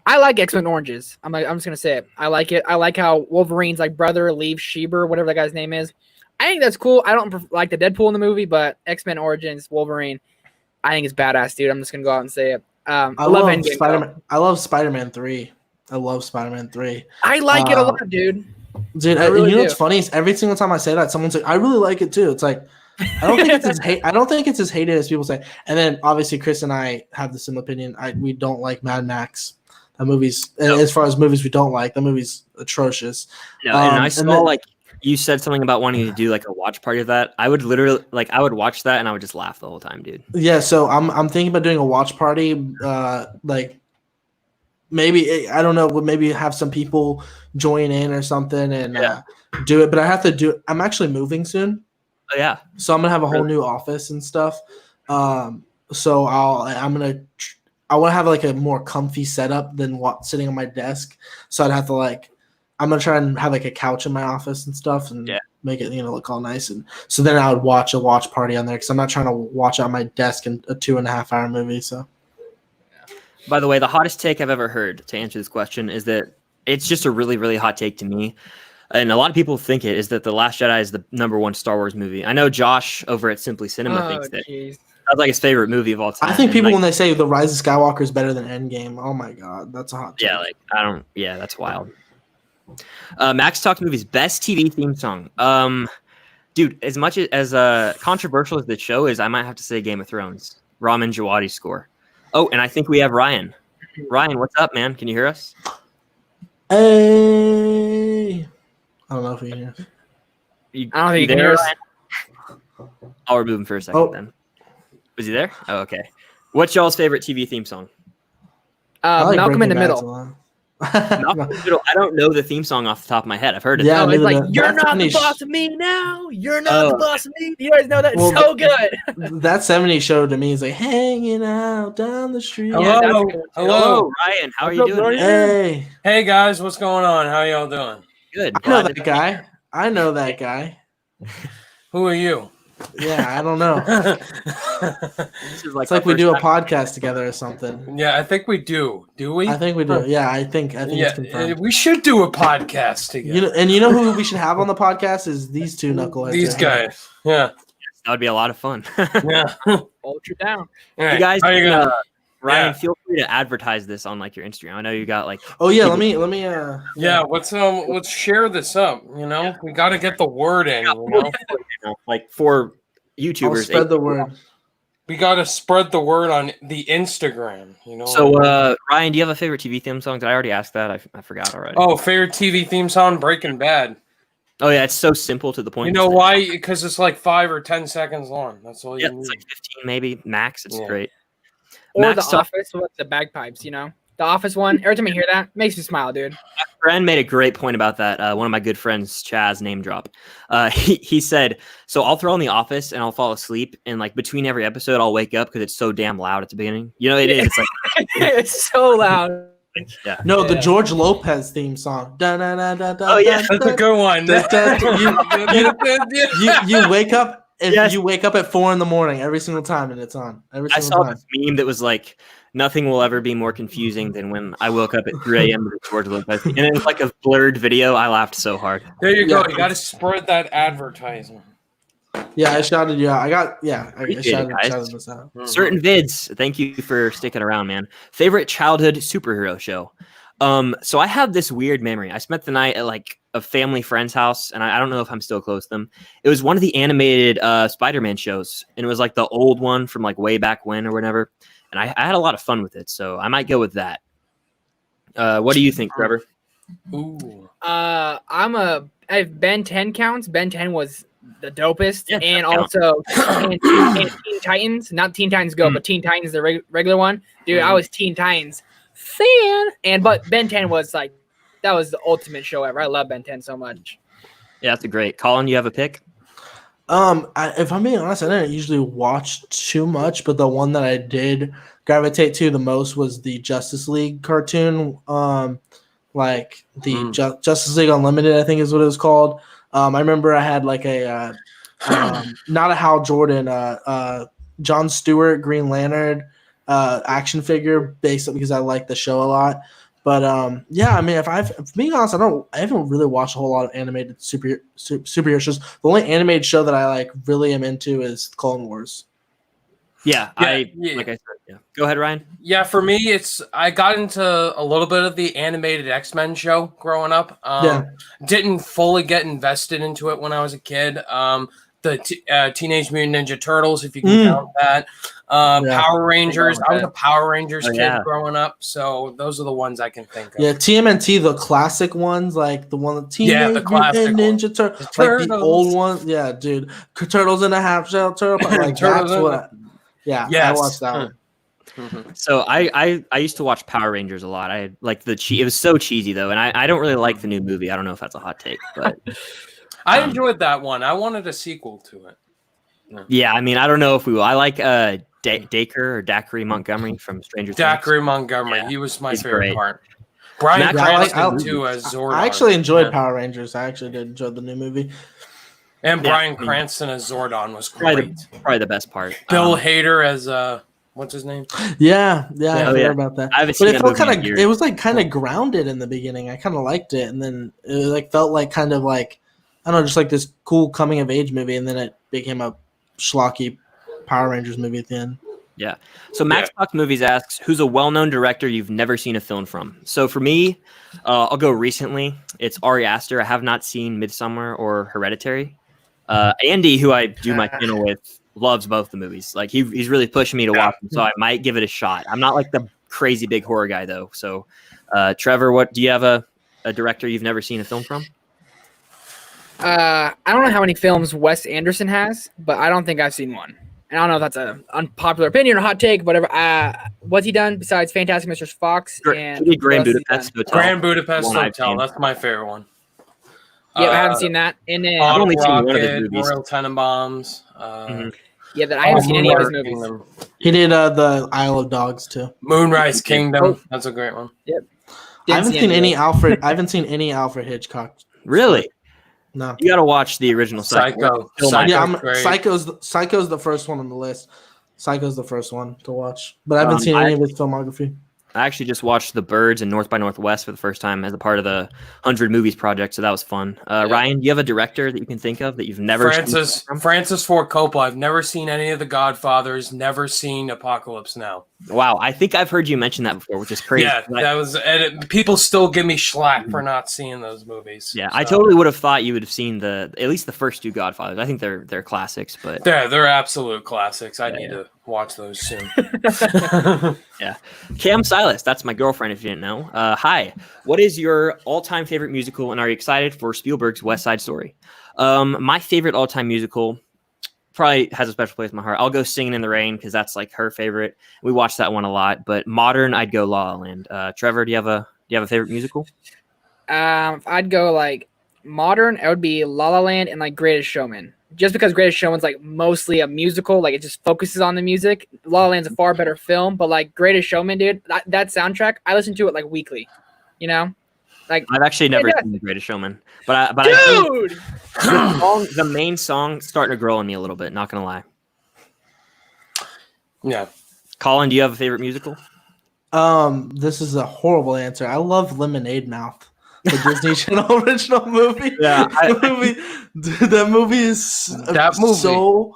I like X-Men Oranges. I'm just gonna say it. I like it. I like how Wolverine's like brother Liev Schreiber, whatever that guy's name is. I think that's cool. I don't like the Deadpool in the movie, but X-Men Origins Wolverine, I think it's badass, dude. I'm just gonna go out and say it. I love Endgame. Spider-Man. I love Spider-Man 3. I love Spider-Man 3. I like it a lot, dude. Dude, really what's funny is every single time I say that, someone's like, "I really like it too." It's like I don't think it's as hated as people say. And then obviously Chris and I have the same opinion. We don't like Mad Max. That movie's as far as movies we don't like. That movie's atrocious. No, and I saw you said something about wanting to do like a watch party of that. I would literally I would watch that and I would just laugh the whole time, dude. Yeah, so I'm thinking about doing a watch party, maybe I don't know, maybe have some people join in or something and do it. But I have to do. I'm actually moving soon. Oh yeah. So I'm gonna have a whole new office and stuff. So I want to have like a more comfy setup than sitting on my desk. So I'd have to I'm gonna try and have like a couch in my office and stuff and make it look all nice. And so then I would watch a watch party on there because I'm not trying to watch on my desk in a 2.5 hour movie. So. By the way, the hottest take I've ever heard to answer this question is that it's just a really, really hot take to me. And a lot of people think it is that The Last Jedi is the #1 Star Wars movie. I know Josh over at Simply Cinema thinks that that's like his favorite movie of all time. I think people when they say The Rise of Skywalker is better than Endgame, oh my God, that's a hot take. Yeah, that's wild. Max Talks Movies, best TV theme song. Dude, as much as controversial as the show is, I might have to say Game of Thrones. Ramin Djawadi's score. Oh, and I think we have Ryan. Ryan, what's up, man? Can you hear us? Hey. I don't know if you can hear us. I don't think you can hear us. I'll remove him for a second then. Was he there? Oh, okay. What's y'all's favorite TV theme song? Malcolm in the Middle. Malcolm in the Middle. I don't know the theme song off the top of my head. I've heard it. Yeah, it's like, you're not the boss of me now. You're not the boss of me. You guys know that? It's so good. That 70s show to me is like hanging out down the street. Hello, Ryan. How are you doing? Hey guys, what's going on? How y'all doing? Good. I know that guy. Who are you? Yeah, I don't know. It's like we do a podcast together or something. Yeah, I think we do. Do we? I think we do. Yeah, I think it's confirmed. We should do a podcast together. You know who we should have on the podcast is these two knuckleheads. These guys. Yeah. That would be a lot of fun. Yeah. Ultra down. Right. You guys, how you gonna? Ryan, feel free to advertise this on your Instagram. I know you got Oh yeah, let me. Yeah, let's share this up. We got to get the word in. For YouTubers, I'll spread the word. We got to spread the word on the Instagram. So, Ryan, do you have a favorite TV theme song? Did I already ask that? I forgot already. Oh, favorite TV theme song, Breaking Bad. Oh yeah, it's so simple to the point. You know why? Because it's like 5 or 10 seconds long. That's all you need. It's like 15 maybe max. It's great. Or Max Office with the bagpipes, The Office one. Every time I hear that, makes me smile, dude. My friend made a great point about that. One of my good friends, Chaz, name drop. He said, so I'll throw on The Office and I'll fall asleep, and like between every episode, I'll wake up because it's so damn loud at the beginning. You know, it is. It's like it's so loud. Yeah. No, the George Lopez theme song. Da, da, da, da, da, Oh, yeah. da, That's a good one. You wake up. You wake up at 4 a.m. every single time, and it's on. I saw this meme that was like, nothing will ever be more confusing than when I woke up at 3 a.m. to George Lopez. And it was like a blurred video. I laughed so hard. There you go. You got to spread that advertisement. Yeah, I shouted you out. I shouted this out. Certain Vids, thank you for sticking around, man. Favorite childhood superhero show? So I have this weird memory. I spent the night at like a family friend's house, and I don't know if I'm still close to them. It was one of the animated Spider-Man shows, and it was like the old one from like way back when or whatever. And I had a lot of fun with it, so I might go with that. What do you think, Trevor? Ooh. If Ben 10 counts, Ben 10 was the dopest, and also and Teen Titans, not Teen Titans Go, but Teen Titans, the regular one. Dude, I was Teen Titans fan, but Ben 10 was like, that was the ultimate show ever. I love Ben 10 so much. Yeah, that's a great. Colin, you have a pick? If I'm being honest, I didn't usually watch too much, but the one that I did gravitate to the most was the Justice League cartoon. Like the Justice League Unlimited, I think is what it was called. I remember I had like a not a Hal Jordan, John Stewart Green Lantern action figure based because I like the show a lot. But yeah, I mean, if being honest, I haven't really watched a whole lot of animated superhero shows. The only animated show that I like really am into is Clone Wars. Yeah. Like I said, yeah. Go ahead, Ryan. Yeah, for me, I got into a little bit of the animated X-Men show growing up. Didn't fully get invested into it when I was a kid. The Teenage Mutant Ninja Turtles, if you can count that. Power Rangers. I was a Power Rangers kid growing up, so those are the ones I can think of. Yeah, TMNT, the classic ones, like the one, the classic Ninja Turtles, like the old ones. Yeah, dude, Turtles in a Half Shell Turtle. Like that's what. I watched that one. So I used to watch Power Rangers a lot. I like it was so cheesy though, and I don't really like the new movie. I don't know if that's a hot take, but I enjoyed that one. I wanted a sequel to it. Yeah, I mean, I don't know if we will. I like Dacre Montgomery from Stranger Things. Dacre Montgomery, he was my favorite part. Brian Cranston too as Zordon. I actually enjoyed Power Rangers. I actually did enjoy the new movie. And Brian Cranston as Zordon was great. Probably the best part. Bill Hader as what's his name? Yeah, I heard about that. But it felt it was like kind of grounded in the beginning. I kind of liked it, and then it like felt like kind of like I don't know, just like this cool coming of age movie, and then it became a schlocky Power Rangers movie at the end. Yeah. So Max Fox Movies asks, who's a well-known director you've never seen a film from? So for me, I'll go recently. It's Ari Aster. I have not seen Midsommar or Hereditary. Andy, who I do my channel with, loves both the movies. Like he's really pushing me to watch them, so I might give it a shot. I'm not like the crazy big horror guy though. So Trevor, what do you have a director you've never seen a film from? I don't know how many films Wes Anderson has, but I don't think I've seen one. And I don't know if that's an unpopular opinion or hot take, whatever. What's he done besides Fantastic Mr. Fox and Grand Budapest Hotel? Grand Budapest Hotel. That's my favorite one. Yeah, I haven't seen that. And then I've only seen one of his movies. Royal Tenenbaums. Yeah, that I haven't seen any of his movies. Kingdom. He did the Isle of Dogs too. Moonrise Kingdom. That's a great one. Yep. I haven't seen any Alfred. I haven't seen any Alfred Hitchcock. Really? No. You got to watch the original Psycho. Psycho's the first one on the list. Psycho's the first one to watch, but I haven't seen any of his filmography. I actually just watched The Birds and North by Northwest for the first time as a part of the 100 Movies project, so that was fun. Ryan, do you have a director that you can think of that you've never seen? Francis Ford Coppola. I've never seen any of the Godfathers, never seen Apocalypse Now. Wow, I think I've heard you mention that before, which is crazy. Yeah, that was. People still give me slack for not seeing those movies. Yeah, so. I totally would have thought you would have seen at least the first two Godfathers. I think they're classics, but they're absolute classics. I need to watch those soon. Yeah, Cam Silas, that's my girlfriend. If you didn't know, hi. What is your all-time favorite musical, and are you excited for Spielberg's West Side Story? My favorite all-time musical. probably has a special place in my heart. I'll go Singing in the Rain because that's like her favorite. We watched that one a lot. But modern, I'd go La La Land. Trevor, do you have a favorite musical? If I'd go like modern, it would be La La Land and like Greatest Showman. Just because Greatest Showman's like mostly a musical, like it just focuses on the music. La La Land's a far better film, but like Greatest Showman, dude, that soundtrack, I listen to it like weekly. You know, like I've actually never seen The Greatest Showman, but dude, the main song starting to grow on me a little bit. Not gonna lie. Yeah, Colin, do you have a favorite musical? This is a horrible answer. I love Lemonade Mouth, the Disney Channel original movie. Yeah, that movie is so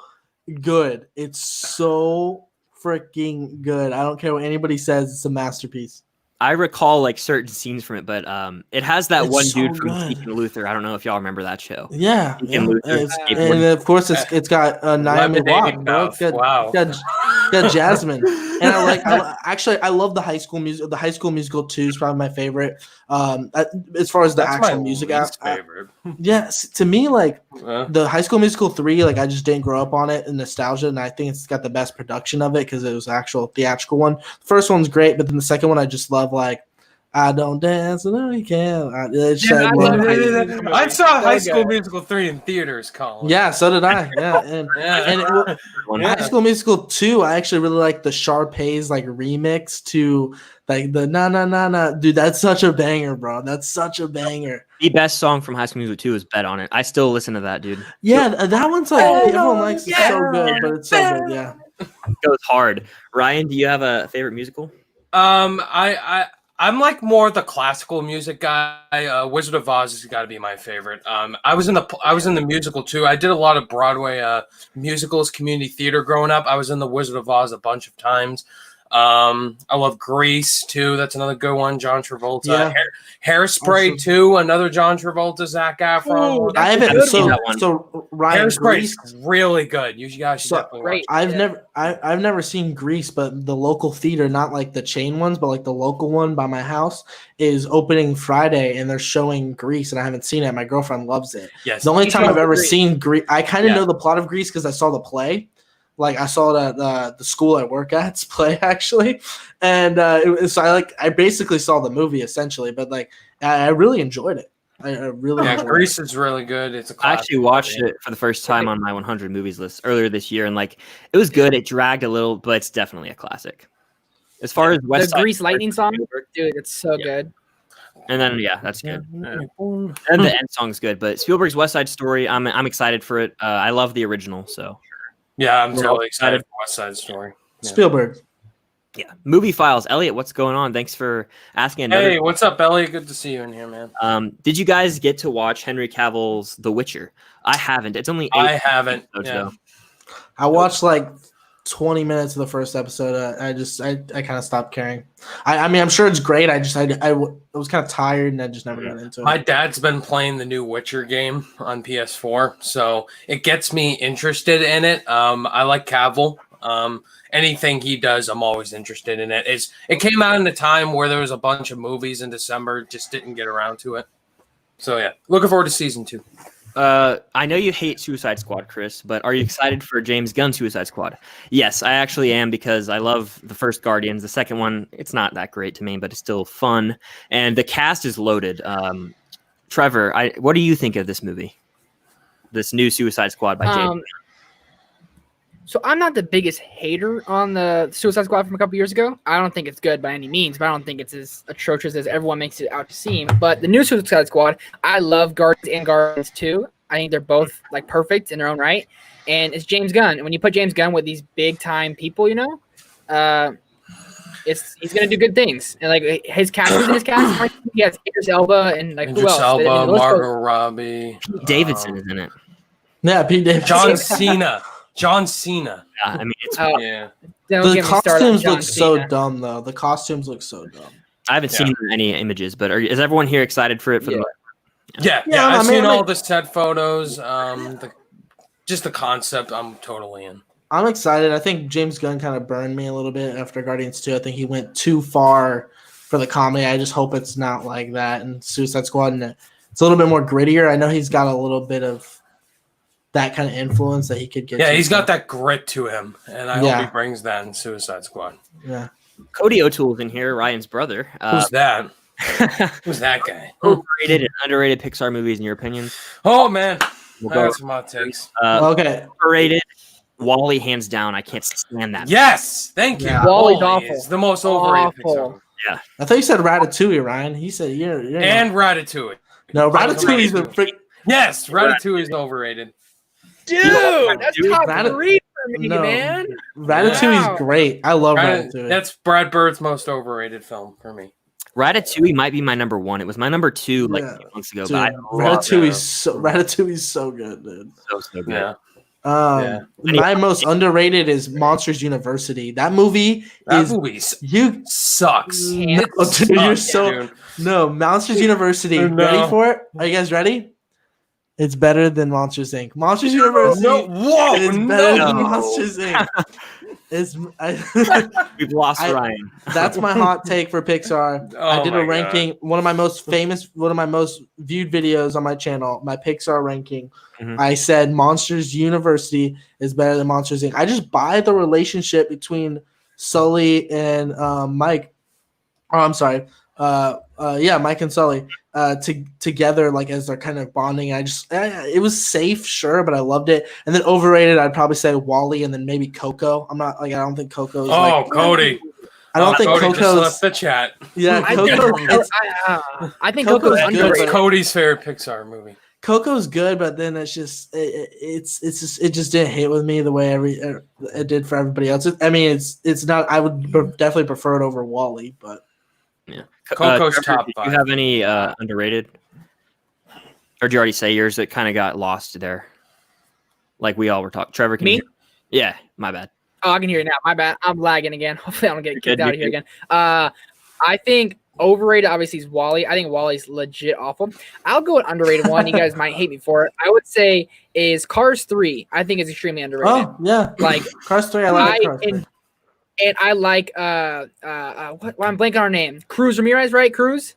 good. It's so freaking good. I don't care what anybody says. It's a masterpiece. I recall like certain scenes from it, but it has that It's one so dude from good. Deacon Luther. I don't know if y'all remember that show. Yeah, Deacon Luther, and of course it's got Naomi Watts. Wow, got Jasmine, and I love the High School Musical. The High School Musical 2 is probably my favorite. As far as the actual music, favorite. Yes, to me, like the High School Musical 3, like I just didn't grow up on it in nostalgia, and I think it's got the best production of it because it was an actual theatrical one. The first one's great, but then the second one I just love. Like I don't dance on the weekend. I saw High School Musical 3 in theaters, Colin. Yeah, so did I. Yeah, and High School Musical 2, I actually really like the Sharpay's like remix to like the na na na na. Dude, that's such a banger, bro. That's such a banger. The best song from High School Musical 2 is Bet on It. I still listen to that, dude. Yeah, that one's like everyone likes it so good, but it's so good. Yeah, it goes hard. Ryan, do you have a favorite musical? I'm like more the classical music guy. Wizard of Oz has got to be my favorite. I was in the musical too. I did a lot of Broadway musicals, community theater growing up. I was in the Wizard of Oz a bunch of times. I love Grease too. That's another good one. John Travolta. Yeah. Hairspray too. Another John Travolta, Zac Efron. Ooh, I haven't. one. So Ryan, Hairspray is really good. You guys should definitely watch it. I've never seen Grease, but the local theater, not like the chain ones, but like the local one by my house, is opening Friday, and they're showing Grease, and I haven't seen it. My girlfriend loves it. Yes. The only time I've ever seen Grease, I kind of know the plot of Grease because I saw the play. Like I saw it at the school I work at's play actually, and I basically saw the movie essentially, but like I really enjoyed it. I really enjoyed Grease is really good. It's a classic. I actually watched it for the first time on my 100 movies list earlier this year, and like it was good. It dragged a little, but it's definitely a classic. As far as West Side Grease Lightning song, dude, it's so good. And then that's good. And the end song's good, but Spielberg's West Side Story, I'm excited for it. I love the original, so. Yeah, I'm totally excited for West Side Story. Yeah. Spielberg. Yeah. Movie Files. Elliot, what's going on? Thanks for asking. Hey, what's up, Elliot? Good to see you in here, man. Did you guys get to watch Henry Cavill's The Witcher? I haven't. It's only 8 I haven't. episodes, though. I watched like 20 minutes of the first episode. I kind of stopped caring. I mean, I'm sure it's great. I was kind of tired and I just never got into it. My dad's been playing the new Witcher game on PS4, so it gets me interested in it. I like Cavill. Anything he does, I'm always interested in it. It came out in a time where there was a bunch of movies in December, just didn't get around to it. So yeah, looking forward to season 2. I know you hate Suicide Squad, Chris, but are you excited for James Gunn's Suicide Squad? Yes, I actually am because I love the first Guardians. The second one, it's not that great to me, but it's still fun. And the cast is loaded. Trevor, what do you think of this movie? This new Suicide Squad by James Gunn? So I'm not the biggest hater on the Suicide Squad from a couple years ago. I don't think it's good by any means, but I don't think it's as atrocious as everyone makes it out to seem. But the new Suicide Squad, I love Guardians and Guardians 2. I think they're both like perfect in their own right. And it's James Gunn. And when you put James Gunn with these big time people, he's gonna do good things. And like his cast is in his cast. Like, he has Idris Elba and like Idris who else? Elba, Margot Robbie, Pete Davidson is in it. Yeah, Pete Davidson. John Cena. Yeah, I mean, it's the costumes look so dumb, though. The costumes look so dumb. I haven't seen any images, but is everyone here excited for it? I've seen all the set photos. Just the concept, I'm totally in. I'm excited. I think James Gunn kind of burned me a little bit after Guardians 2. I think he went too far for the comedy. I just hope it's not like that in Suicide Squad. And it's a little bit more grittier. I know he's got a little bit of that kind of influence that he could get. Yeah, he's got that grit to him, and I hope he brings that in Suicide Squad. Yeah. Cody O'Toole's in here, Ryan's brother. Who's that? Who's that guy? Overrated and underrated Pixar movies in your opinion? Oh man, We'll I go got some hot takes. Okay. Overrated. Wall-E, hands down. I can't stand that. Yes, thank you. Yeah. Wall-E's awful. Is the most overrated Pixar movie. Yeah. I thought you said Ratatouille, Ryan. He said you're And Ratatouille. no, Ratatouille's a freak. Yes, Ratatouille is overrated. Dude, that's top three for me, man. Ratatouille's great. I love Ratatouille. That's Brad Bird's most overrated film for me. Ratatouille might be my number one. It was my number two like a few months ago. Dude, But Ratatouille's so good, dude. So good. Yeah. My most underrated is Monsters University. That movie sucks. No, Monsters University. Ready for it? Are you guys ready? It's better than Monsters Inc. Monsters University. It's better than Monsters Inc. We've lost Ryan. That's my hot take for Pixar. I did a ranking. God. One of my most viewed videos on my channel, my Pixar ranking. Mm-hmm. I said Monsters University is better than Monsters Inc. I just buy the relationship between Sully and Mike. Oh, I'm sorry. Mike and Sully together, like as they're kind of bonding. It was safe, sure, but I loved it. And then overrated, I'd probably say Wall-E and then maybe Coco. I don't think Coco's. Cody. I don't think Cody Coco's. Just left the chat. Yeah, I think Coco's underrated. It's Cody's favorite Pixar movie. Coco's good, but then it just didn't hit with me the way it did for everybody else. It's not. I would definitely prefer it over Wall-E, but. Yeah. Coco's Trevor, top do 5. you have any underrated? Or did you already say yours that kind of got lost there? Like we all were talking. Trevor, can you? Yeah, my bad. Oh, I can hear you now. My bad. I'm lagging again. Hopefully I don't get kicked out of here again. I think overrated obviously is Wall-E. I think Wall-E's legit awful. I'll go with underrated one. You guys might hate me for it. I would say is Cars 3. I think it's extremely underrated. Oh, yeah. Like Cars 3, I like Cars 3. And I like I'm blanking on her name. Cruz Ramirez, right? Cruz? Is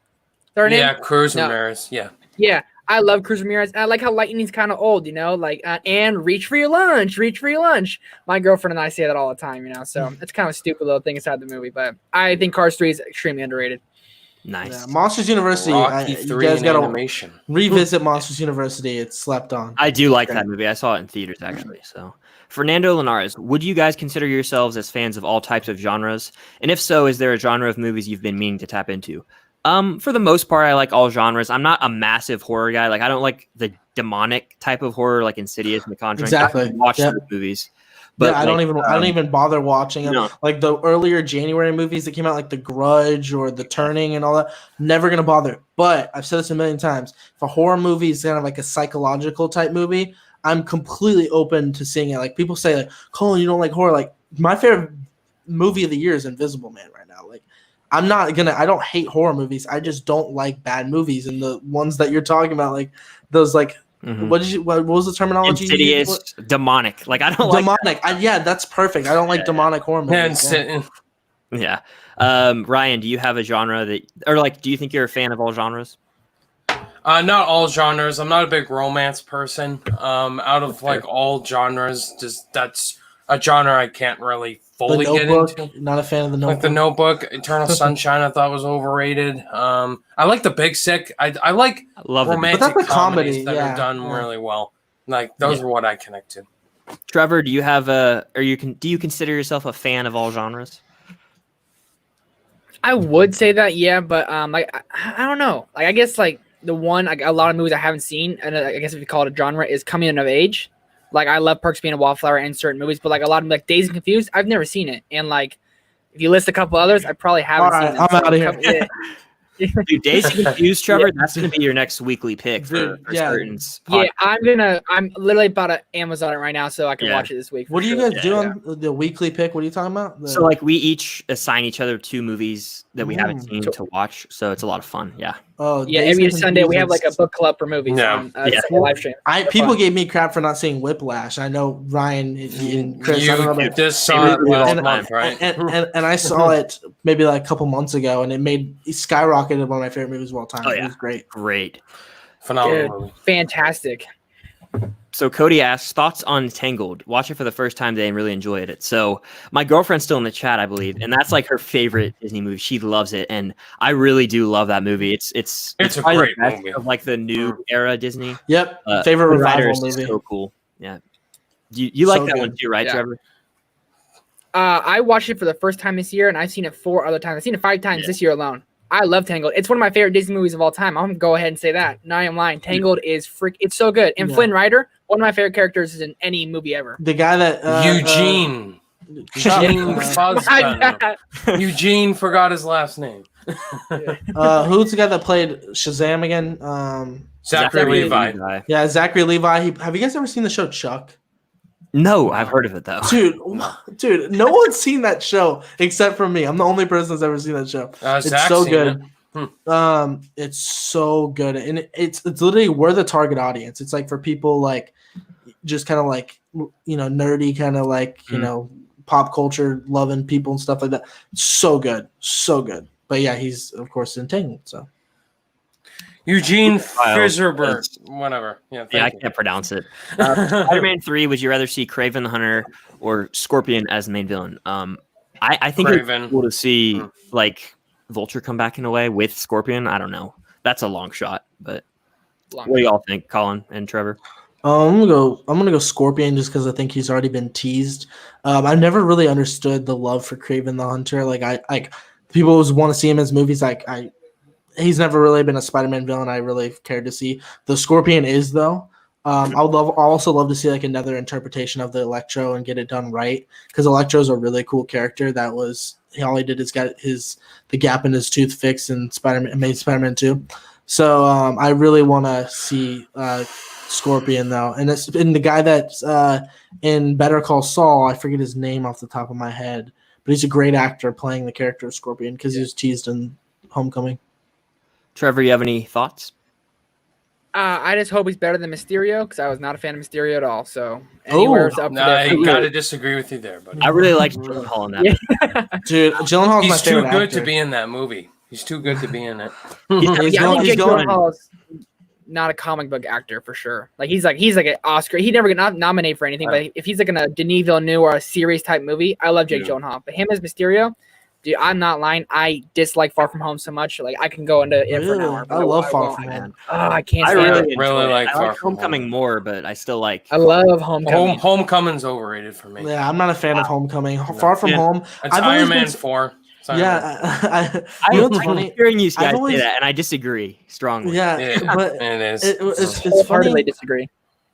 that her name? Yeah, Cruz Ramirez. Yeah. Yeah. I love Cruz Ramirez. And I like how Lightning's kind of old, like and reach for your lunch. My girlfriend and I say that all the time, so it's kind of a stupid little thing inside the movie, but I think Cars 3 is extremely underrated. Nice. Yeah, Monsters University. You guys gotta revisit Monsters University. It's slept on. I do like that movie. I saw it in theaters actually. So, Fernando Linares, would you guys consider yourselves as fans of all types of genres? And if so, is there a genre of movies you've been meaning to tap into? For the most part, I like all genres. I'm not a massive horror guy. Like I don't like the demonic type of horror, like Insidious and The Conjuring. Exactly. I watch those movies. But I don't even bother watching them. No. Like the earlier January movies that came out, like The Grudge or The Turning and all that, never gonna bother. But I've said this a million times. If a horror movie is kind of like a psychological type movie, I'm completely open to seeing it. Like people say, like, Colin, you don't like horror. Like my favorite movie of the year is Invisible Man right now. Like I don't hate horror movies. I just don't like bad movies. And the ones that you're talking about, like those like. Mm-hmm. What was the terminology? Insidious, demonic. Like I don't like demonic. That's perfect. I don't like demonic horror movies. Yeah. Ryan, do you have a genre do you think you're a fan of all genres? Not all genres. I'm not a big romance person. Out of like all genres, that's a genre I can't really fully get into. Not a fan of The Notebook. Like The Notebook, Eternal Sunshine, I thought was overrated. I like The Big Sick. I like romantic comedies that are done really well. Like those are what I connect to. Trevor, do you have do you consider yourself a fan of all genres? I would say that, yeah, but I don't know. Like I guess like the one a lot of movies I haven't seen, and I guess if you call it a genre, is coming of age. Like I love Perks Being a Wallflower and certain movies, but like a lot of like Dazed and Confused, I've never seen it. And like if you list a couple others, I probably haven't seen them. I'm out of here. Dude, Dazed and Confused, Trevor, that's gonna be your next weekly pick for certain podcast. Yeah, I'm literally about to Amazon it right now so I can watch it this week. What do you guys do on the weekly pick? What are you talking about? So like we each assign each other 2 movies that we haven't seen to watch, so it's a lot of fun. Yeah. Oh yeah, every Sunday we have like a book club for movies. Live stream. People gave me crap for not seeing Whiplash. I know Ryan and Chris. You just saw it last month, right? And I saw it maybe like a couple months ago, and it skyrocketed one of my favorite movies of all time. It was great. Great. Phenomenal movie. Fantastic. So Cody asks, thoughts on Tangled? Watch it for the first time today and really enjoyed it. So my girlfriend's still in the chat, I believe, and that's like her favorite Disney movie. She loves it, and I really do love that movie. It's a great movie of like the new era Disney. Yep, favorite revival movie. movie. So cool. Yeah, you like that one too, right, Trevor? I watched it for the first time this year, and I've seen it 4 other times. I've seen it 5 times this year alone. I love Tangled. It's one of my favorite Disney movies of all time. I'm gonna go ahead and say that. No, I am lying. Tangled is it's so good. And Flynn Rider, one of my favorite characters in any movie ever. The guy that Eugene Eugene forgot his last name. Who's the guy that played Shazam again? Zachary Levi. Yeah, Zachary Levi. Have you guys ever seen the show Chuck? No, I've heard of it though. Dude, no one's seen that show except for me. I'm the only person that's ever seen that show. It's so good. It's so good, and it's literally we're the target audience. It's like for people like just kind of like nerdy, kind of like pop culture loving people and stuff like that. So good, so good. But yeah, he's of course entangled. So Eugene Fizerbert, whatever. Yeah, I can't pronounce it. Spider-Man 3. Would you rather see Kraven the Hunter or Scorpion as the main villain? I think it's cool to see like Vulture come back in a way with Scorpion. I don't know. That's a long shot, but what do y'all think, Colin and Trevor? I'm gonna go Scorpion just because I think he's already been teased. I never really understood the love for Kraven the Hunter. Like people always want to see him as movies. He's never really been a Spider-Man villain I really cared to see. The Scorpion is though. I also love to see like another interpretation of the Electro and get it done right because Electro is a really cool character. All he did is got the gap in his tooth fixed and made Spider-Man 2. So I really want to see Scorpion though, and the guy that's in Better Call Saul. I forget his name off the top of my head, but he's a great actor playing the character of Scorpion because he was teased in Homecoming. Trevor, you have any thoughts? I just hope he's better than Mysterio because I was not a fan of Mysterio at all. So anywhere's up there. I gotta disagree with you there, buddy. I really liked Gyllenhaal in that. Dude, Gyllenhaal's my favorite actor. He's too good to be in that movie. He's too good to be in it. I think Jake Gyllenhaal is not a comic book actor for sure. Like he's like an Oscar. He never get nominated for anything. But if he's like in a Denis Villeneuve or a series type movie, I love Jake Gyllenhaal. But him as Mysterio. Dude, I'm not lying. I dislike Far From Home so much. Like I can go into it for an hour. I love Far From Home. Oh, I can't. I really like Far From Homecoming more, but I still like. I love Homecoming. Homecoming's overrated for me. Yeah, I'm not a fan of Homecoming. Far From Home. It's Iron Man 4. I'm hearing you guys say that, and I disagree strongly. Yeah, but it is. It's funny. Hardly disagree.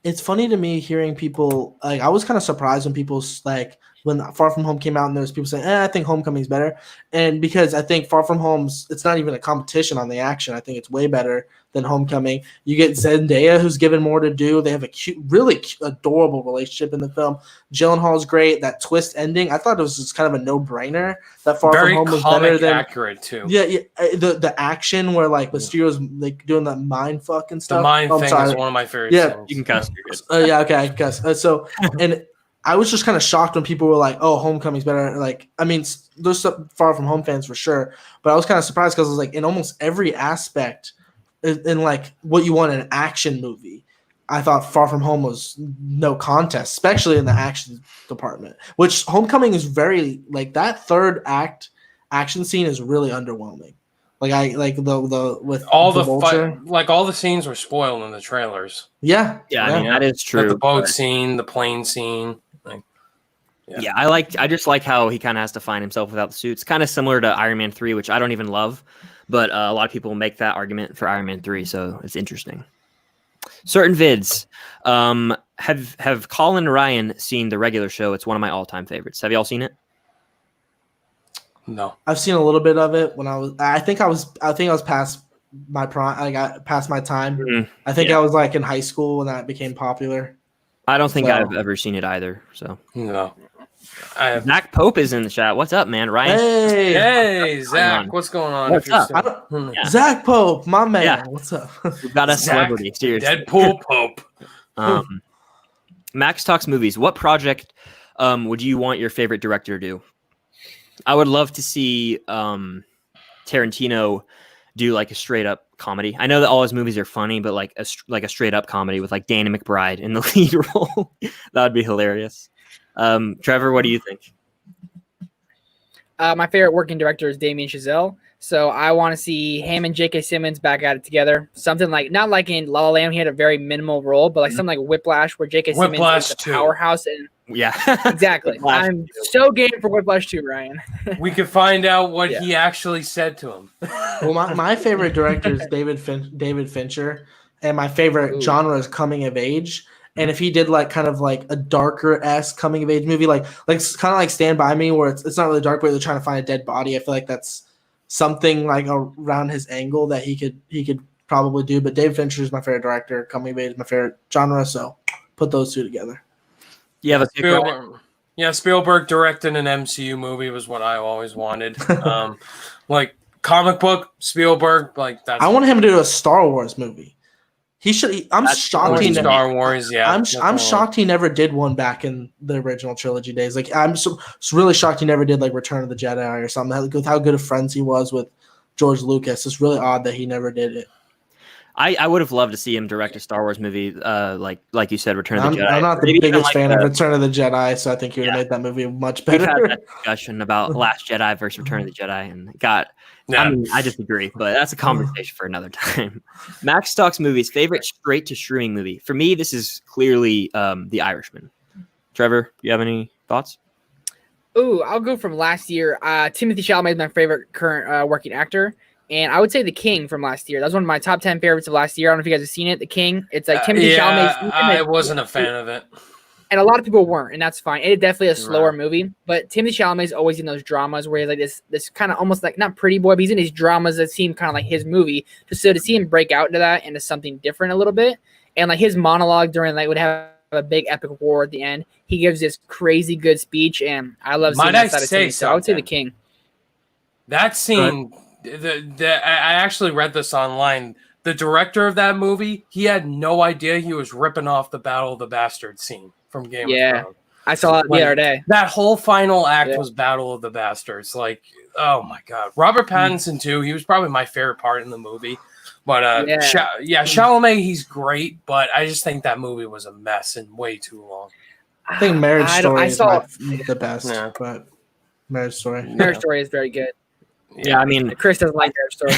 It's funny to me hearing people like I was kind of surprised when people like when Far From Home came out and there was people saying, I think Homecoming's better. And because I think Far From Home's it's not even a competition on the action. I think it's way better than Homecoming. You get Zendaya, who's given more to do. They have a cute, really adorable relationship in the film. Gyllenhaal's great. That twist ending, I thought it was just kind of a no-brainer. That Far From Home was better than accurate too. Yeah. The action where like Mysterio's like doing that mind fuck and stuff. The mind thing is one of my favorite. Yeah, scenes. You can cuss. You're good. Yeah, okay, I guess. So and I was just kind of shocked when people were like, "Oh, Homecoming's better." Like, I mean, there's some Far From Home fans for sure, but I was kind of surprised because I was like, in almost every aspect, in like what you want in an action movie, I thought Far From Home was no contest, especially in the action department. Which Homecoming is very like that third act action scene is really underwhelming. Like I like the with all the fight, like all the scenes were spoiled in the trailers. Yeah. I mean that is true. Like the boat scene, the plane scene. I just like how he kind of has to find himself without the suits. Kind of similar to Iron Man 3, which I don't even love, but a lot of people make that argument for Iron Man 3, so it's interesting. Certain vids. Have Colin and Ryan seen the regular show? It's one of my all-time favorites. Have y'all seen it? No. I've seen a little bit of it when I think I was past my prime. I got past my time. Mm-hmm. I think I was like in high school when that became popular. I don't think I've ever seen it either. So no. Zach Pope is in the chat. What's up, man? Ryan. Hey, Zach. What's going on? What's up? Zach Pope, my man. Yeah. What's up? We've got a celebrity. Seriously. Deadpool Pope. Max talks movies. What project would you want your favorite director to do? I would love to see Tarantino do like a straight up comedy. I know that all his movies are funny, but like a straight up comedy with like Danny McBride in the lead role, that would be hilarious. Trevor, what do you think? My favorite working director is Damien Chazelle. So I want to see him and J.K. Simmons back at it together. Something like, not like in La La Land, he had a very minimal role, but like something like Whiplash, where J.K. Simmons is the powerhouse. And yeah, exactly. I'm so game for Whiplash 2, Ryan. We could find out what he actually said to him. Well, my favorite director is David Fincher, and my favorite genre is coming of age. And if he did like kind of like a darker-esque coming of age movie, like kind of like Stand By Me, where it's not really dark, but they're trying to find a dead body. I feel like that's something like around his angle that he could probably do. But David Fincher is my favorite director. Coming of age is my favorite genre. So put those two together. You have a Spielberg. Yeah, Spielberg directing an MCU movie was what I always wanted. Like comic book Spielberg, like that's. I want him to do a Star Wars movie. He should. I'm shocked. Star Wars, yeah. I'm shocked he never did one back in the original trilogy days. Like I'm really shocked he never did like Return of the Jedi or something. With how good of friends he was with George Lucas, it's really odd that he never did it. I would have loved to see him direct a Star Wars movie, like you said, Return of the Jedi. I'm not the biggest fan of Return of the Jedi, so I think he would have made that movie much better. We've had that discussion about Last Jedi versus Return of the Jedi, and I disagree, but that's a conversation for another time. Max Stock's movies, favorite straight to streaming movie. For me, this is clearly The Irishman. Trevor, do you have any thoughts? Ooh, I'll go from last year. Timothée Chalamet is my favorite current working actor. And I would say The King from last year. That was one of my top 10 favorites of last year. I don't know if you guys have seen it. The King. It's like Timothée Chalamet. I wasn't a fan of it. And a lot of people weren't, and that's fine. It's definitely a slower movie. But Timothée Chalamet is always in those dramas where he's like this kind of almost like, not pretty boy, but he's in these dramas that seem kind of like his movie. So to see him break out into that into something different a little bit. And like his monologue during like would have a big epic war at the end. He gives this crazy good speech, and I love seeing that side of Timothée. So I would say The King. That scene... I actually read this online. The director of that movie, he had no idea he was ripping off the Battle of the Bastards scene from Game of Thrones. I saw it the other day. That whole final act was Battle of the Bastards. Like, oh my god. Robert Pattinson too. He was probably my favorite part in the movie. But Chalamet, he's great. But I just think that movie was a mess and way too long. I think Marriage Story is the best. Yeah. But Marriage Story is very good. Yeah, I mean, Chris doesn't like Marriage Story.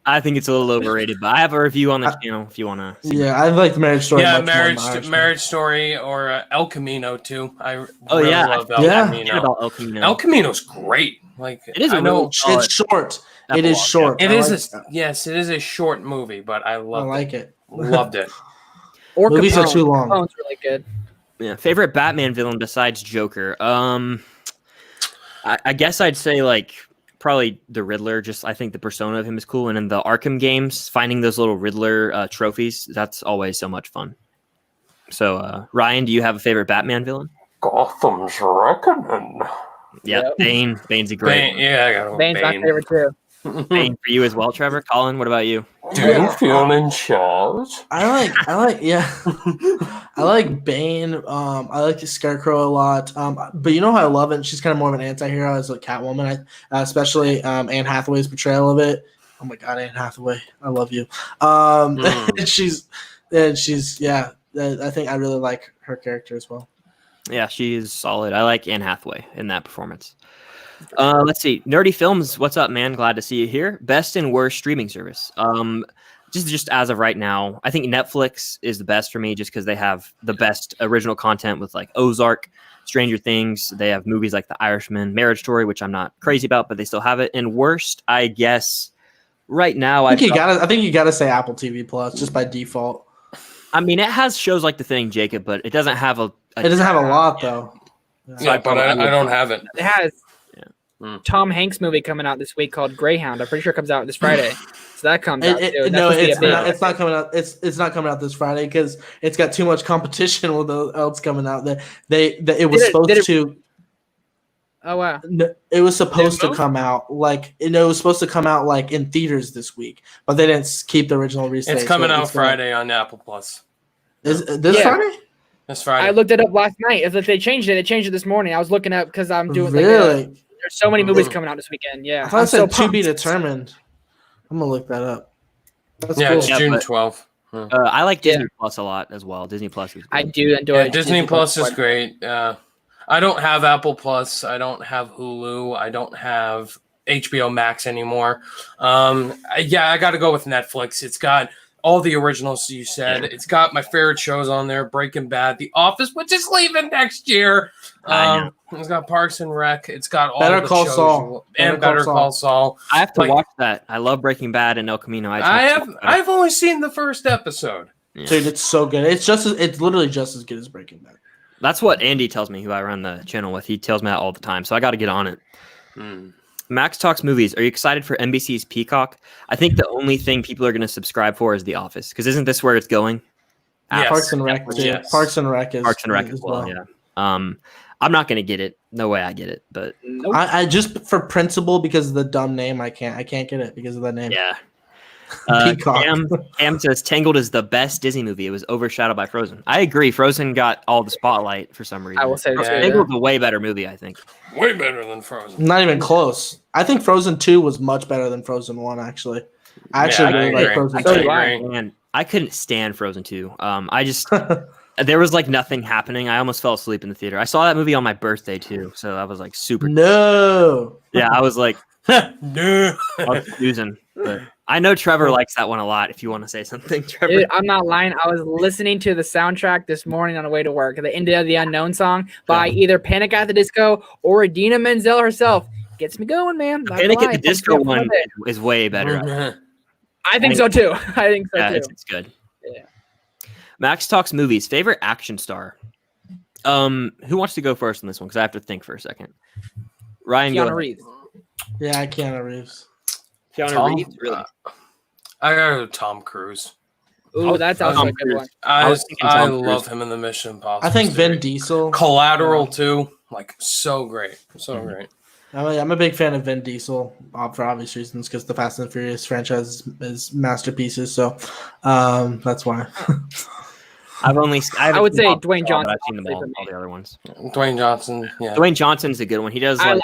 I think it's a little overrated, but I have a review on the channel if you want to. Yeah, I like Marriage Story. Yeah, Marriage Story or El Camino too. I love El Camino. About El Camino. El Camino's great. Like it is. It's short. It is short. It is a short movie, but I loved it. Loved it. Or movies are too long. Capone's really good. Yeah, favorite Batman villain besides Joker. I guess I'd say like. Probably the Riddler. Just I think the persona of him is cool, and in the Arkham games, finding those little Riddler trophies, that's always so much fun. So, Ryan, do you have a favorite Batman villain? Gotham's Reckoning. Yeah, Bane. Bane's a great. I got Bane's my favorite too. Bane for you as well, Trevor. Colin, what about you? Do you feel in charge? I like Bane. I like the Scarecrow a lot. But you know how I love it? She's kind of more of an anti-hero as a Catwoman, especially Anne Hathaway's portrayal of it. Oh my god, Anne Hathaway, I love you. She's I think I really like her character as well. Yeah, she is solid. I like Anne Hathaway in that performance. Let's see. Nerdy Films, what's up, man? Glad to see you here. Best and worst streaming service. Just as of right now, I think Netflix is the best for me just because they have the best original content with like Ozark, Stranger Things. They have movies like The Irishman, Marriage Story, which I'm not crazy about, but they still have it. And worst, I guess, right now, I think you gotta say Apple TV Plus just by default. I mean, it has shows like The Thing, Jacob, but it doesn't have a lot though. So I don't have it. It has Tom Hanks movie coming out this week called Greyhound. I'm pretty sure it comes out this Friday. So that comes out too. It's not coming out. It's not coming out this Friday because it's got too much competition with else coming out. It was supposed to. Oh wow! It was supposed to come out it was supposed to come out like in theaters this week, but they didn't keep the original release. It's coming out Friday on Apple Plus. Is this Friday? This Friday. I looked it up last night. If they changed it, they changed it this morning. I was looking up because I'm doing really. There's so many movies coming out this weekend. Yeah, I thought it said to be determined. I'm gonna look that up. That's Yeah, cool. it's June 12th. I like Disney Plus a lot as well. Disney Plus is good. I do enjoy Disney Plus is quite- great. I don't have Apple Plus. I don't have Hulu. I don't have HBO Max anymore. I got to go with Netflix. It's got all the originals you said. It's got my favorite shows on there: Breaking Bad, The Office, which is leaving next year. It's got Parks and Rec. It's got all Better the Call shows Saul. and Better Call Saul. I have to watch that. I love Breaking Bad and El Camino. I've only seen the first episode. Yeah. Dude, it's so good. It's literally just as good as Breaking Bad. That's what Andy tells me, who I run the channel with. He tells me that all the time, so I got to get on it. Max Talks Movies. Are you excited for NBC's Peacock? I think the only thing people are going to subscribe for is The Office, because isn't this where it's going? Yes. Parks and Rec. Yes. Parks and Rec as well. Yeah. I'm not going to get it. No way I get it. But Nope. I just for principle, because of the dumb name, I can't get it because of that name. yeah. Peacock. Cam says Tangled is the best Disney movie. It was overshadowed by Frozen. I agree. Frozen got all the spotlight for some reason. I will say Tangled's a way better movie, I think. Way better than Frozen. Not even close. I think Frozen 2 was much better than Frozen 1, actually. I actually really like Frozen 2. And I couldn't stand Frozen 2. I just there was like nothing happening. I almost fell asleep in the theater. I saw that movie on my birthday too, so I was like super. No. Yeah, I was like, No. I was snoozing. But I know Trevor likes that one a lot. If you want to say something, Trevor. Dude, I'm not lying. I was listening to the soundtrack this morning on the way to work. The End of the Unknown song by either Panic at the Disco or Idina Menzel herself. Gets me going, man. Not Panic gonna at the lie. Disco one is way better. I think so too. I think so too. It's good. Yeah. Max Talks Movies. Favorite action star? Who wants to go first on this one? Because I have to think for a second. Ryan, go Keanu ahead. Reeves. Yeah, Keanu Reeves. Keanu Reeves? Really? I gotta go Tom Cruise. Ooh, that's also Tom a good Cruise. one. I was thinking Tom Cruise. love him in the Mission Impossible. I think Vin series. Diesel. Collateral too, like so great, so great. I'm a big fan of Vin Diesel for obvious reasons, because the Fast and Furious franchise is masterpieces. So that's why. I would say Dwayne Johnson. I've seen them all the other ones. Dwayne Johnson, yeah. Dwayne Johnson's a good one. He does like.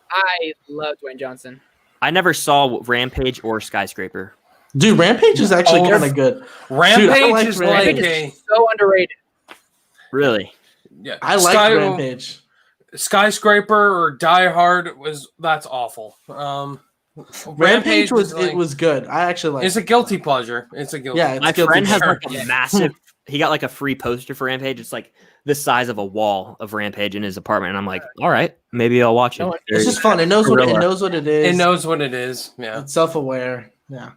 I love Dwayne Johnson. I never saw Rampage or Skyscraper. Dude, Rampage is actually kind of good. Rampage Dude, I like is Rampage. like a So underrated. Really? yeah. I like Rampage. Skyscraper or Die Hard that's awful. Rampage was like, it was good. I actually like. It's a guilty pleasure. It's a guilty. Yeah, it's My guilty friend has pleasure. like a massive. He got like a free poster for Rampage. It's like the size of a wall of Rampage in his apartment. And I'm like, all right, maybe I'll watch it. No, It's just fun. It knows what it is. It knows what it is. Yeah. It's self-aware. Yeah.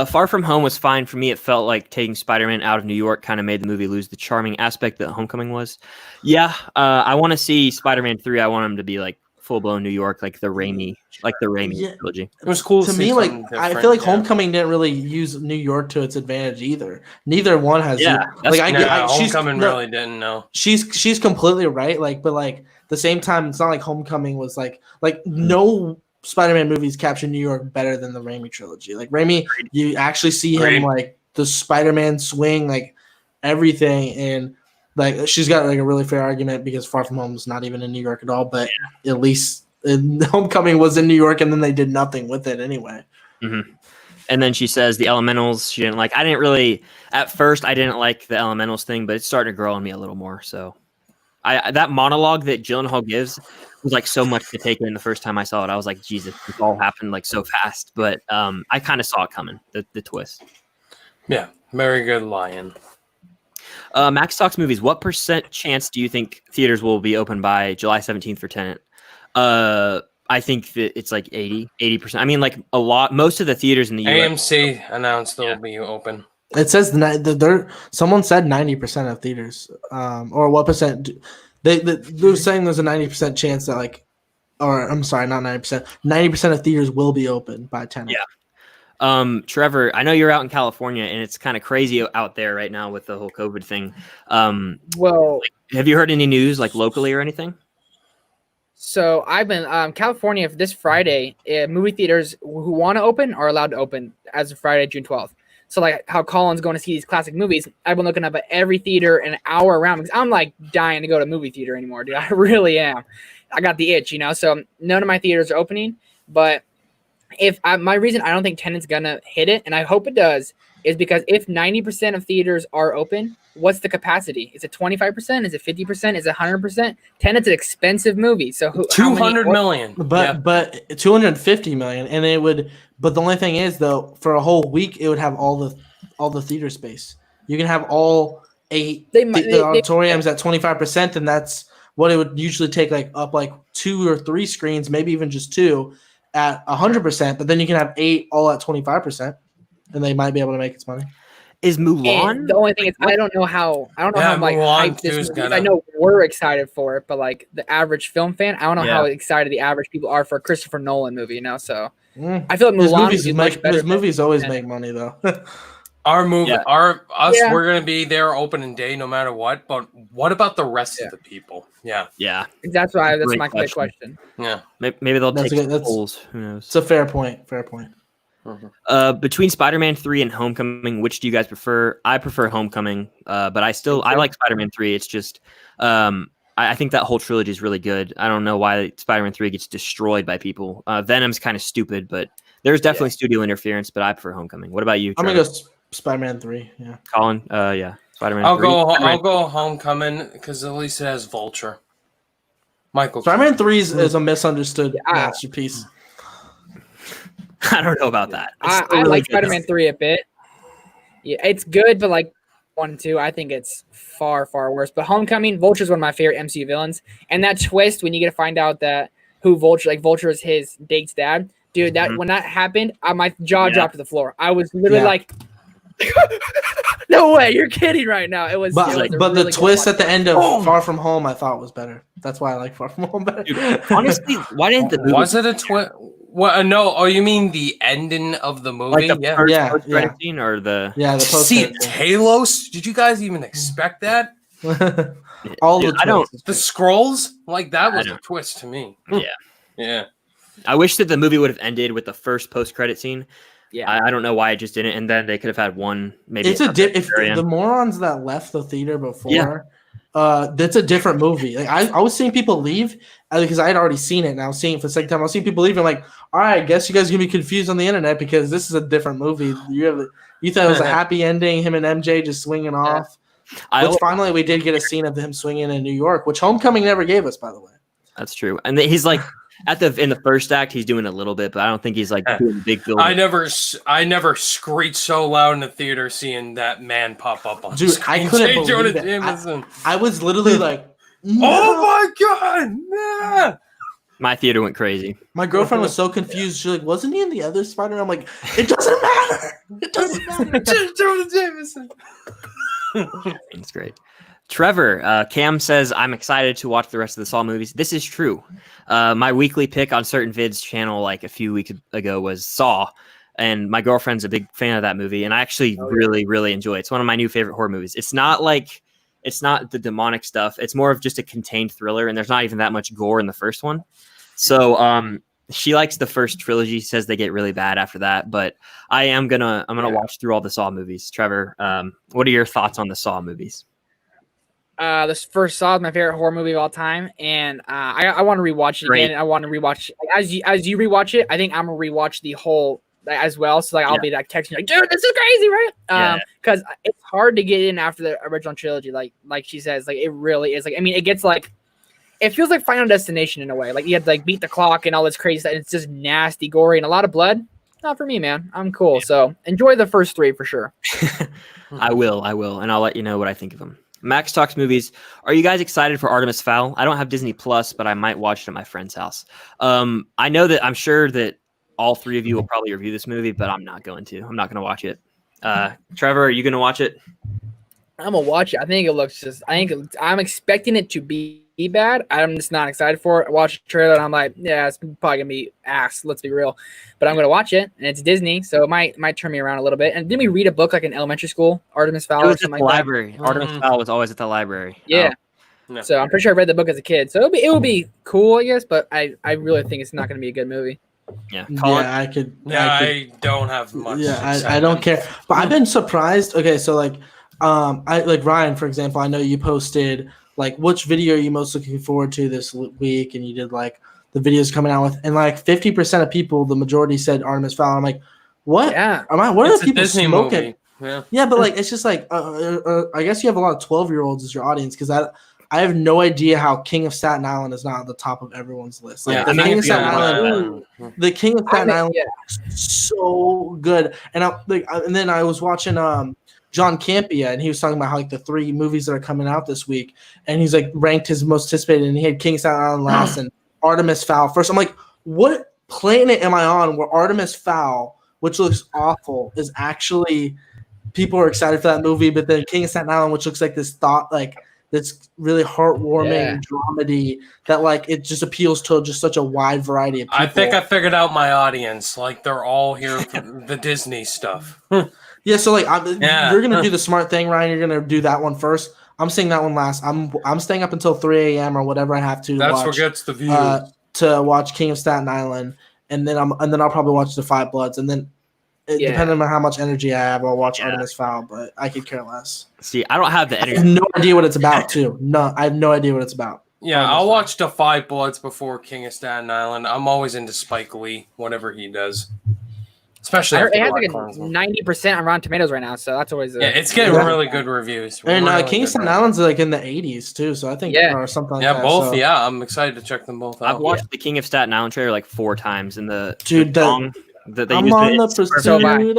Far From Home was fine for me. It felt like taking Spider-Man out of New York kind of made the movie lose the charming aspect that Homecoming was. Yeah, I want to see Spider-Man 3. I want him to be like full-blown New York, like the Raimi trilogy. It was cool To me, like I feel like Homecoming didn't really use New York to its advantage either. Neither one has. Yeah, like Homecoming really didn't know. She's completely right. Like, but like the same time, it's not like Homecoming was like no Spider-Man movies capture New York better than the Raimi trilogy. Like Raimi, you actually see him like the Spider-Man swing, like everything, and like she's got like a really fair argument because Far From Home is not even in New York at all. But at least Homecoming was in New York, and then they did nothing with it anyway. Mm-hmm. And then she says the Elementals she didn't like. I didn't really at first. I didn't like the Elementals thing, but it's starting to grow on me a little more. So, that monologue that Gyllenhaal gives was like so much to take in the first time I saw it. I was like, Jesus, this all happened like so fast. But I kind of saw it coming, the twist. Yeah, very good lion. Max Talks Movies. What % chance do you think theaters will be open by July 17th for Tenet? I think that it's like 80%. I mean, like a lot. Most of the theaters in the US. AMC announced they'll be open. It says someone said 90% of theaters, or what percent? They're saying there's a 90% chance that or I'm sorry, not 90%. 90% of theaters will be open by 10. Yeah. Trevor, I know you're out in California, and it's kind of crazy out there right now with the whole COVID thing. Well, have you heard any news like locally or anything? So I've been California this Friday. Movie theaters who want to open are allowed to open as of Friday, June 12th. So like how Colin's going to see these classic movies, I've been looking up at every theater an hour around because I'm like dying to go to a movie theater anymore, dude. I really am. I got the itch, So none of my theaters are opening, but My reason I don't think Tenet's gonna hit it, and I hope it does, is because if 90% of theaters are open, what's the capacity? Is it 25%? Is it 50%? Is it 100%? Tenet's an expensive movie, so 200 million. But 250 million, and it would. But the only thing is, though, for a whole week, it would have all the theater space. You can have all 8 the auditoriums at 25%, and that's what it would usually take, like up like 2 or 3 screens, maybe even just 2 at 100%. But then you can have 8 all at 25%, and they might be able to make its money. Is Mulan? And the only thing is, I don't know how like Mulan hyped this movie is. I know we're excited for it, but like the average film fan, I don't know how excited the average people are for a Christopher Nolan movie. You know, so I feel like Mulan is much better. His movies always make money though. Our movie, we're gonna be there opening day no matter what. But what about the rest of the people? Yeah. That's my question. Yeah, maybe they'll take polls. Who knows? It's a fair point. Mm-hmm. Between Spider-Man 3 and Homecoming, which do you guys prefer? I prefer Homecoming, but I like Spider-Man 3. It's just I think that whole trilogy is really good. I don't know why Spider-Man 3 gets destroyed by people. Venom's kind of stupid, but there's definitely studio interference. But I prefer Homecoming. What about you, Trevor? I'm gonna go Spider-Man 3. Yeah, Colin. Spider-Man. I'll go Homecoming because at least it has Vulture. Michael. Spider-Man 3 is a misunderstood masterpiece. I don't know about that. I like Spider-Man 3 a bit. Yeah, it's good, but like 1 and 2, I think it's far, far worse. But Homecoming, Vulture's one of my favorite MCU villains, and that twist when you get to find out that Vulture is his date's dad, dude. When that happened, my jaw dropped to the floor. I was literally like, "No way, you're kidding right now!" It was. But the twist at the end of Far From Home, I thought was better. That's why I like Far From Home better. Dude, honestly, why didn't the movie? Was it a twist? What? No. Oh, you mean the ending of the movie? Like the post-credit scene or the post-credit scene. Talos? Did you guys even expect that? The scrolls like that was a twist to me. Yeah. I wish that the movie would have ended with the first post-credit scene. Yeah, I don't know why it just didn't, and then they could have had one. Maybe it's if the morons that left the theater before. That's a different movie. Like I was seeing people leave because I had already seen it, and I was seeing it for the second time. I was seeing people leave, and I'm like, all right, I guess you guys are gonna be confused on the internet because this is a different movie. You thought it was a happy ending, him and MJ just swinging off. Finally we did get a scene of him swinging in New York, which Homecoming never gave us, by the way. That's true, and he's like. In the first act, he's doing a little bit, but I don't think he's like doing big building. I never screeched so loud in the theater seeing that man pop up on Dude, screen. I couldn't believe it. I was literally like, no. "Oh my god!" Nah. My theater went crazy. My girlfriend was so confused. She's like, "Wasn't he in the other Spider?" I'm like, "It doesn't matter. It doesn't matter." Jonah Jameson. It's great. Trevor, Cam says, I'm excited to watch the rest of the Saw movies. This is true. My weekly pick on Certain Vids channel like a few weeks ago was Saw, and my girlfriend's a big fan of that movie, and I actually really, really enjoy it. It's one of my new favorite horror movies. It's not the demonic stuff. It's more of just a contained thriller, and there's not even that much gore in the first one. So she likes the first trilogy, says they get really bad after that, but I'm gonna watch through all the Saw movies. Trevor, what are your thoughts on the Saw movies? This first Saw is my favorite horror movie of all time, and I want to rewatch it again. I want to rewatch as you rewatch it. I think I'm gonna rewatch the whole as well. So I'll be like texting you like, dude, this is crazy, right? Because it's hard to get in after the original trilogy. Like she says, like it really is. Like it gets like it feels like Final Destination in a way. Like you have to like beat the clock and all this crazy stuff. It's just nasty, gory, and a lot of blood. Not for me, man. I'm cool. So enjoy the first 3 for sure. I will, and I'll let you know what I think of them. Max Talks Movies. Are you guys excited for Artemis Fowl? I don't have Disney Plus, but I might watch it at my friend's house. I'm sure that all 3 of you will probably review this movie, but I'm not going to. I'm not going to watch it. Trevor, are you going to watch it? I'm going to watch it. I'm expecting it to be bad. I'm just not excited for it. I watched the trailer and I'm like, yeah, it's probably going to be ass. Let's be real. But I'm going to watch it, and it's Disney, so it might turn me around a little bit. And didn't we read a book like in elementary school, Artemis Fowl? It was at the library. Artemis Fowl was always at the library. Yeah. No. So I'm pretty sure I read the book as a kid. So it will be cool, I guess, but I really think it's not going to be a good movie. Yeah, Colin? I don't have much. Yeah, I don't care. But I've been surprised. Okay, so like Ryan, for example, I know you posted like which video are you most looking forward to this week, and you did like the videos coming out with, and like 50% of people, the majority said Artemis Fowl. I'm like, what? Yeah. What It's are a people Disney smoking? movie. Yeah. Yeah, but like it's just like I guess you have a lot of 12-year-olds as your audience because I have no idea how King of Staten Island is not at the top of everyone's list. Like Yeah, the King of Staten Island- Island yeah. is so good. And and then I was watching John Campia, and he was talking about how like the 3 movies that are coming out this week, and he's like ranked his most anticipated, and he had King of Staten Island last and Artemis Fowl first. I'm like, what planet am I on where Artemis Fowl, which looks awful, is actually people are excited for that movie, but then King of Staten Island, which looks like this that's really heartwarming dramedy that like it just appeals to just such a wide variety of people. I think I figured out my audience. Like they're all here for the Disney stuff. Yeah, so like you're gonna do the smart thing, Ryan. You're gonna do that one first. I'm seeing that one last. I'm staying up until 3 a.m. or whatever I have to. That's watch, what gets the views. To watch King of Staten Island, and then I'll probably watch The Five Bloods, and then depending on how much energy I have, I'll watch Artemis Fowl. But I could care less. See, I don't have the I energy. have no idea what it's about, too. No, I have no idea what it's about. Yeah, I'll watch The Five Bloods before King of Staten Island. I'm always into Spike Lee, whatever he does. Especially it has like a 90% on Rotten Tomatoes right now, so that's always it's getting really good reviews. And really King of Staten Island's like in the 80s too, so I think or something like that. Both. So. Yeah, I'm excited to check them both out. I've watched the King of Staten Island trailer like 4 times, and the song that they I'm used on the pursuit pursuit.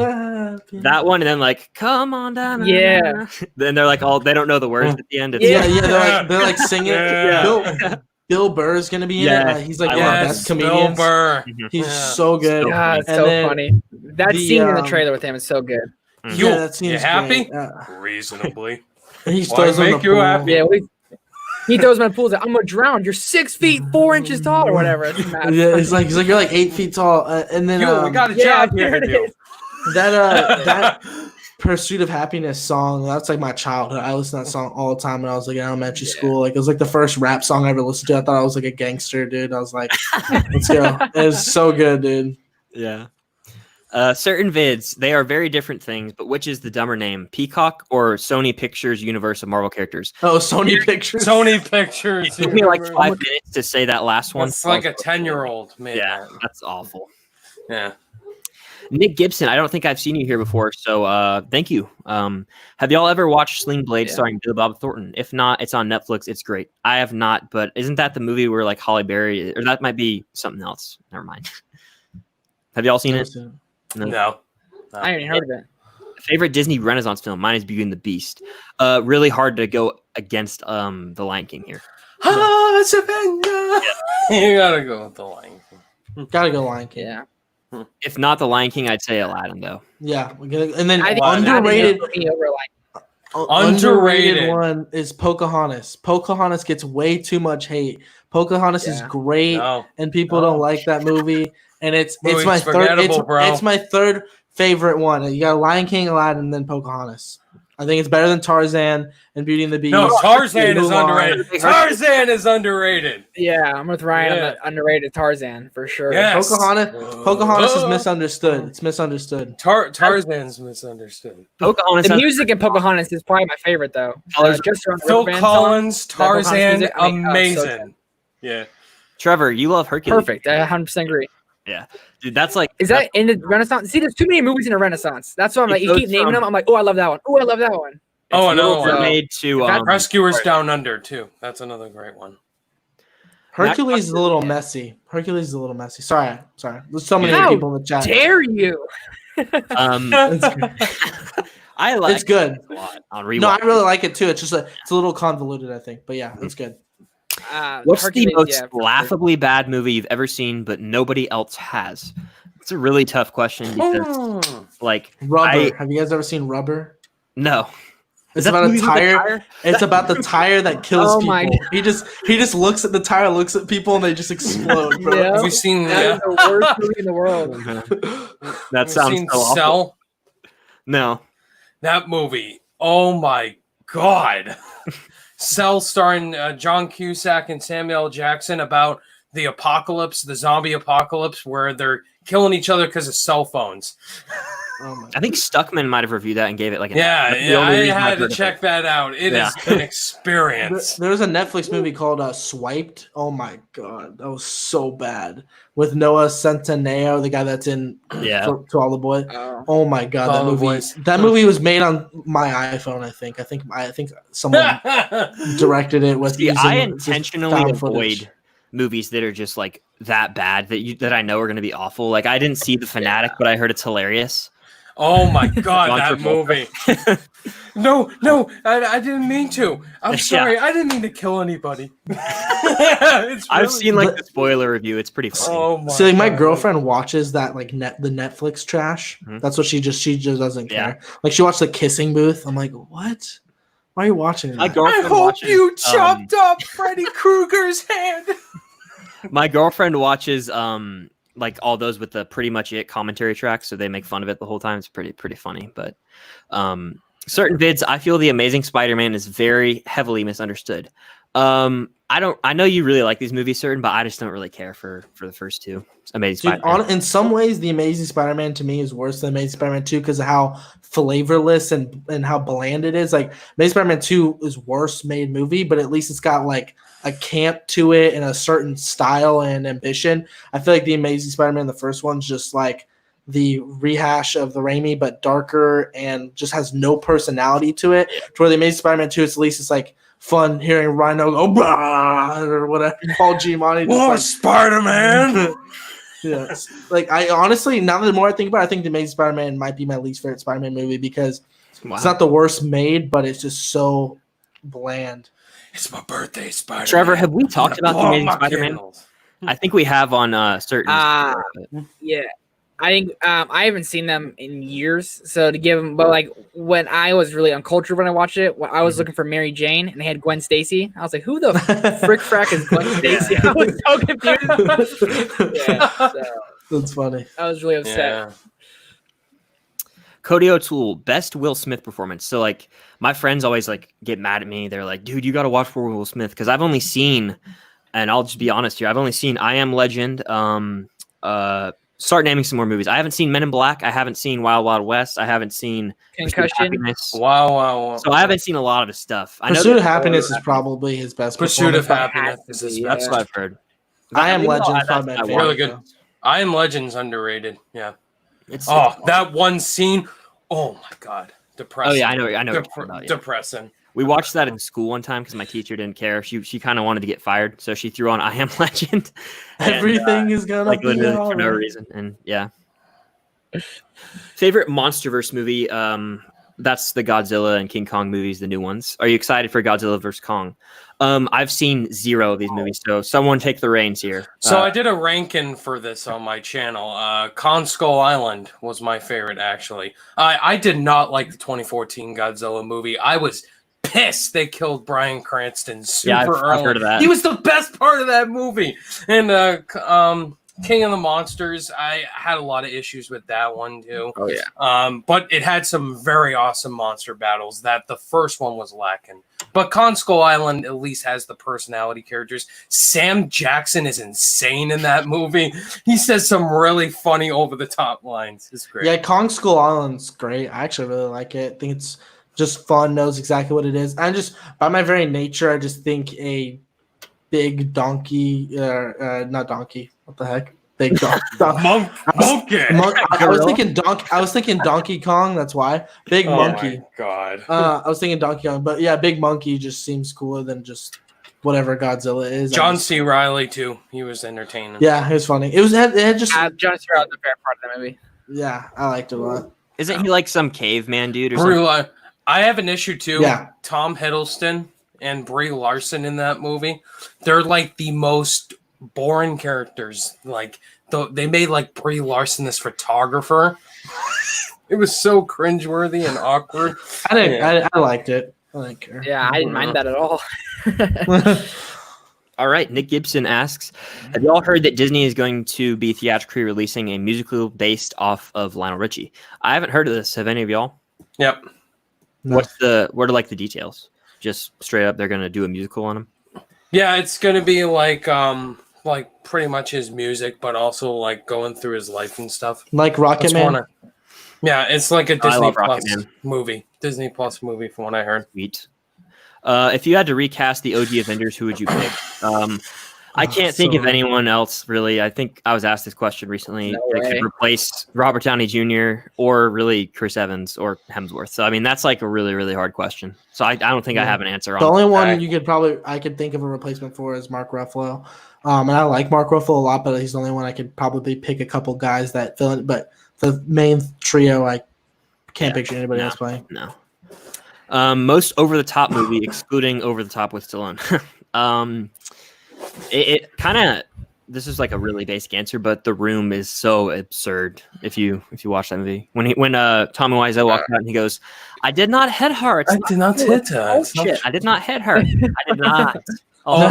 that one, and then like come on down. Yeah. Then they're like all they don't know the words at the end. It's They're like singing. Bill Burr is gonna be in it. He's like one of the best comedians. Bill Burr. He's so good. God, it's so funny. That scene in the trailer with him is so good. You happy? Reasonably. He throws him in the pool. Happy? Yeah, he throws him in the pool. He's like, I'm gonna drown. You're 6 feet 4 inches tall or whatever. Yeah, he's like you're like 8 feet tall, and then we got a job here to do. That Pursuit of Happiness song, that's like my childhood. I listened to that song all the time when I was like in elementary school. Like it was like the first rap song I ever listened to. I thought I was like a gangster, dude. I was like, let's go. It was so good, dude. Yeah. Certain vids, they are very different things, but which is the dumber name? Peacock or Sony Pictures universe of Marvel characters? Oh, Sony Pictures. Sony Pictures. It took me like 5 minutes to say that last one. It's like a 10-year-old. Yeah, that's awful. Yeah. Nick Gibson, I don't think I've seen you here before, so thank you. Have y'all ever watched Sling Blade starring Billy Bob Thornton? If not, it's on Netflix. It's great. I have not, but isn't that the movie where like Halle Berry, or that might be something else? Never mind. Have y'all seen it? No. I haven't heard of it. Favorite Disney Renaissance film? Mine is Beauty and the Beast. Really hard to go against The Lion King here. You gotta go with The Lion King. Gotta go Lion King. Yeah. If not The Lion King, I'd say Aladdin though. Yeah, and then I think underrated. Underrated one is Pocahontas. Pocahontas gets way too much hate. Pocahontas is great, and people don't like that movie. And it's my third. It's my third favorite one. You got Lion King, Aladdin, and then Pocahontas. I think it's better than Tarzan and Beauty and the Beast. No, Tarzan is underrated. Tarzan is underrated. Yeah, I'm with Ryan on the underrated Tarzan for sure. Yes. Pocahontas is misunderstood. It's misunderstood. Tarzan's misunderstood. Pocahontas. The music in Pocahontas is probably my favorite though. Phil Collins, Tarzan, amazing. Yeah. Trevor, you love Hercules. Perfect. I 100% agree. Yeah, dude, that's like. Is that in the Renaissance? See, there's too many movies in the Renaissance. That's why I'm like, you keep naming them. I'm like, oh, I love that one. Oh, I love that one. Oh, no. Made to Rescuers Down Under too. That's another great one. Hercules is a little messy. Sorry. There's so many people in the chat. Dare you? I like. It's good. A lot on rewatch. No, I really like it too. It's just it's a little convoluted, I think, but yeah, it's good. What's Hercules, the most laughably bad movie you've ever seen, but nobody else has? It's a really tough question because, like, Rubber. Have you guys ever seen Rubber? No. It's about a tire. It's about the tire that kills people. He just looks at the tire, looks at people, and they just explode. Bro. Yeah. Have you seen that? The worst movie in the world. That sounds so awful. Cell? No. That movie. Oh my god. Cell starring John Cusack and Samuel L. Jackson about the apocalypse, the zombie apocalypse, where they're killing each other because of cell phones. I think Stuckman might have reviewed that and gave it like I had to check that out. It is an experience. There was a Netflix movie called Swiped. Oh my god, that was so bad with Noah Centineo, the guy that's in To All the Boys. Oh my god, that movie was made on my iPhone. I think someone directed it with. I intentionally avoid movies that are just like that bad that I know are going to be awful. Like I didn't see The Fanatic, but I heard it's hilarious. Oh my god, that movie! No, I didn't mean to. I'm sorry, I didn't mean to kill anybody. I've seen like the spoiler review. It's pretty funny. Oh my See, like, my girlfriend watches that like the Netflix trash. Mm-hmm. That's what she just doesn't care. Like she watched The Kissing Booth. I'm like, what? Why are you watching that? I hope you chopped up Freddy Krueger's hand. My girlfriend watches like all those with the Pretty Much It commentary tracks, so they make fun of it the whole time. It's pretty funny. But certain vids, I feel The Amazing Spider-Man is very heavily misunderstood. I know you really like these movies, certain, but I just don't really care for the first two. Amazing Spider-Man. In some ways, The Amazing Spider-Man to me is worse than Amazing Spider-Man 2 because of how flavorless and how bland it is. Like Amazing Spider-Man 2 is worse made movie, but at least it's got like a camp to it and a certain style and ambition. I feel like The Amazing Spider-Man, the first one's just like the rehash of the Raimi, but darker and just has no personality to it. To where The Amazing Spider-Man 2, at least it's like fun hearing Rhino go bah! Or whatever. Paul Giamatti. More like, Spider-Man. Yeah, like I honestly, now the more I think about it, I think The Amazing Spider-Man might be my least favorite Spider-Man movie because it's not the worst made, but it's just so bland. It's my birthday, Spider-Man. Trevor, have we talked about The Amazing Spider-Man? Candles. I think we have on certain. Yeah, I think I haven't seen them in years. So to give them, but like when I was really uncultured when I watched it, when I was looking for Mary Jane and they had Gwen Stacy. I was like, who the frick frack is Gwen Stacy? I was so confused. That's funny. I was really upset. Yeah. Cody O'Toole, best Will Smith performance. So like my friends always like get mad at me. They're like, dude, you got to watch for Will Smith because I've only seen, and I'll just be honest here, I've only seen I Am Legend. Start naming some more movies. I haven't seen Men in Black. I haven't seen Wild Wild West. I haven't seen Concussion. Wow. So I haven't seen a lot of his stuff. Pursuit of Happiness is probably his best. Pursuit of Happiness is his best. That's what I've heard. I Am Legend is probably my favorite. Really good. I Am Legend's underrated. Yeah. That one scene. Oh my god, depressing. Oh yeah, I know what you're talking about, yeah. Depressing. We watched that in school one time because my teacher didn't care. She kind of wanted to get fired, so she threw on I Am Legend. Everything is gonna like be literally all for no right. reason, and yeah. Favorite MonsterVerse movie? That's the Godzilla and King Kong movies, the new ones. Are you excited for Godzilla vs Kong? I've seen 0 of these movies, so someone take the reins here. So I did a ranking for this on my channel. Kong Skull Island was my favorite, actually. I did not like the 2014 Godzilla movie. I was pissed they killed Bryan Cranston super early. I've heard of that. He was the best part of that movie. And King of the Monsters, I had a lot of issues with that one too. Oh yeah. But it had some very awesome monster battles that the first one was lacking. But Kong Skull Island at least has the personality characters. Sam Jackson is insane in that movie. He says some really funny over-the-top lines. It's great. Yeah, Kong Skull Island's great. I actually really like it. I think it's just fun, knows exactly what it is. I just, by my very nature, I just think a big donkey, not donkey, what the heck? Big donkey. Monkey. I was thinking Donkey Kong. That's why big monkey. Oh my god. I was thinking Donkey Kong, but yeah, big monkey just seems cooler than just whatever Godzilla is. John C. Reilly too. He was entertaining. Yeah, it was funny. It had just. John C. Reilly was the favorite part of the movie. Yeah, I liked it a lot. Isn't he like some caveman dude or something? I have an issue too. Yeah. Tom Hiddleston and Brie Larson in that movie. They're like the most boring characters. Like they made like Brie Larson this photographer. It was so cringeworthy and awkward. I liked it. I didn't care. Yeah, I didn't mind that at all. All right, Nick Gibson asks, have you all heard that Disney is going to be theatrically releasing a musical based off of Lionel Richie? I haven't heard of this. Have any of y'all? Yep. No. What are like the details? Just straight up, they're going to do a musical on him? Yeah, it's going to be like pretty much his music, but also like going through his life and stuff. Like Rocket Man? Yeah, it's like a I Disney love Plus Rocketman. movie. Disney Plus movie, from what I heard. Sweet. If you had to recast the OG Avengers, who would you pick? I can't think of anyone else really. I think I was asked this question recently. No that could way. replace Robert Downey Jr. or really Chris Evans or Hemsworth. So I mean, that's like a really, really hard question. So I don't think I have an answer on. The only one I could think of a replacement for is Mark Ruffalo. And I like Mark Ruffalo a lot, but he's the only one I could probably pick a couple guys that fill in. But the main trio, I can't picture anybody else playing. No. Most over-the-top movie, excluding Over the Top with Stallone. It kind of, this is like a really basic answer, but The Room is so absurd. If you watch that movie, when Tommy Wiseau walked out and he goes, "I did not hit her. I did not hit her. Oh shit! I did not hit her. I did not." Oh,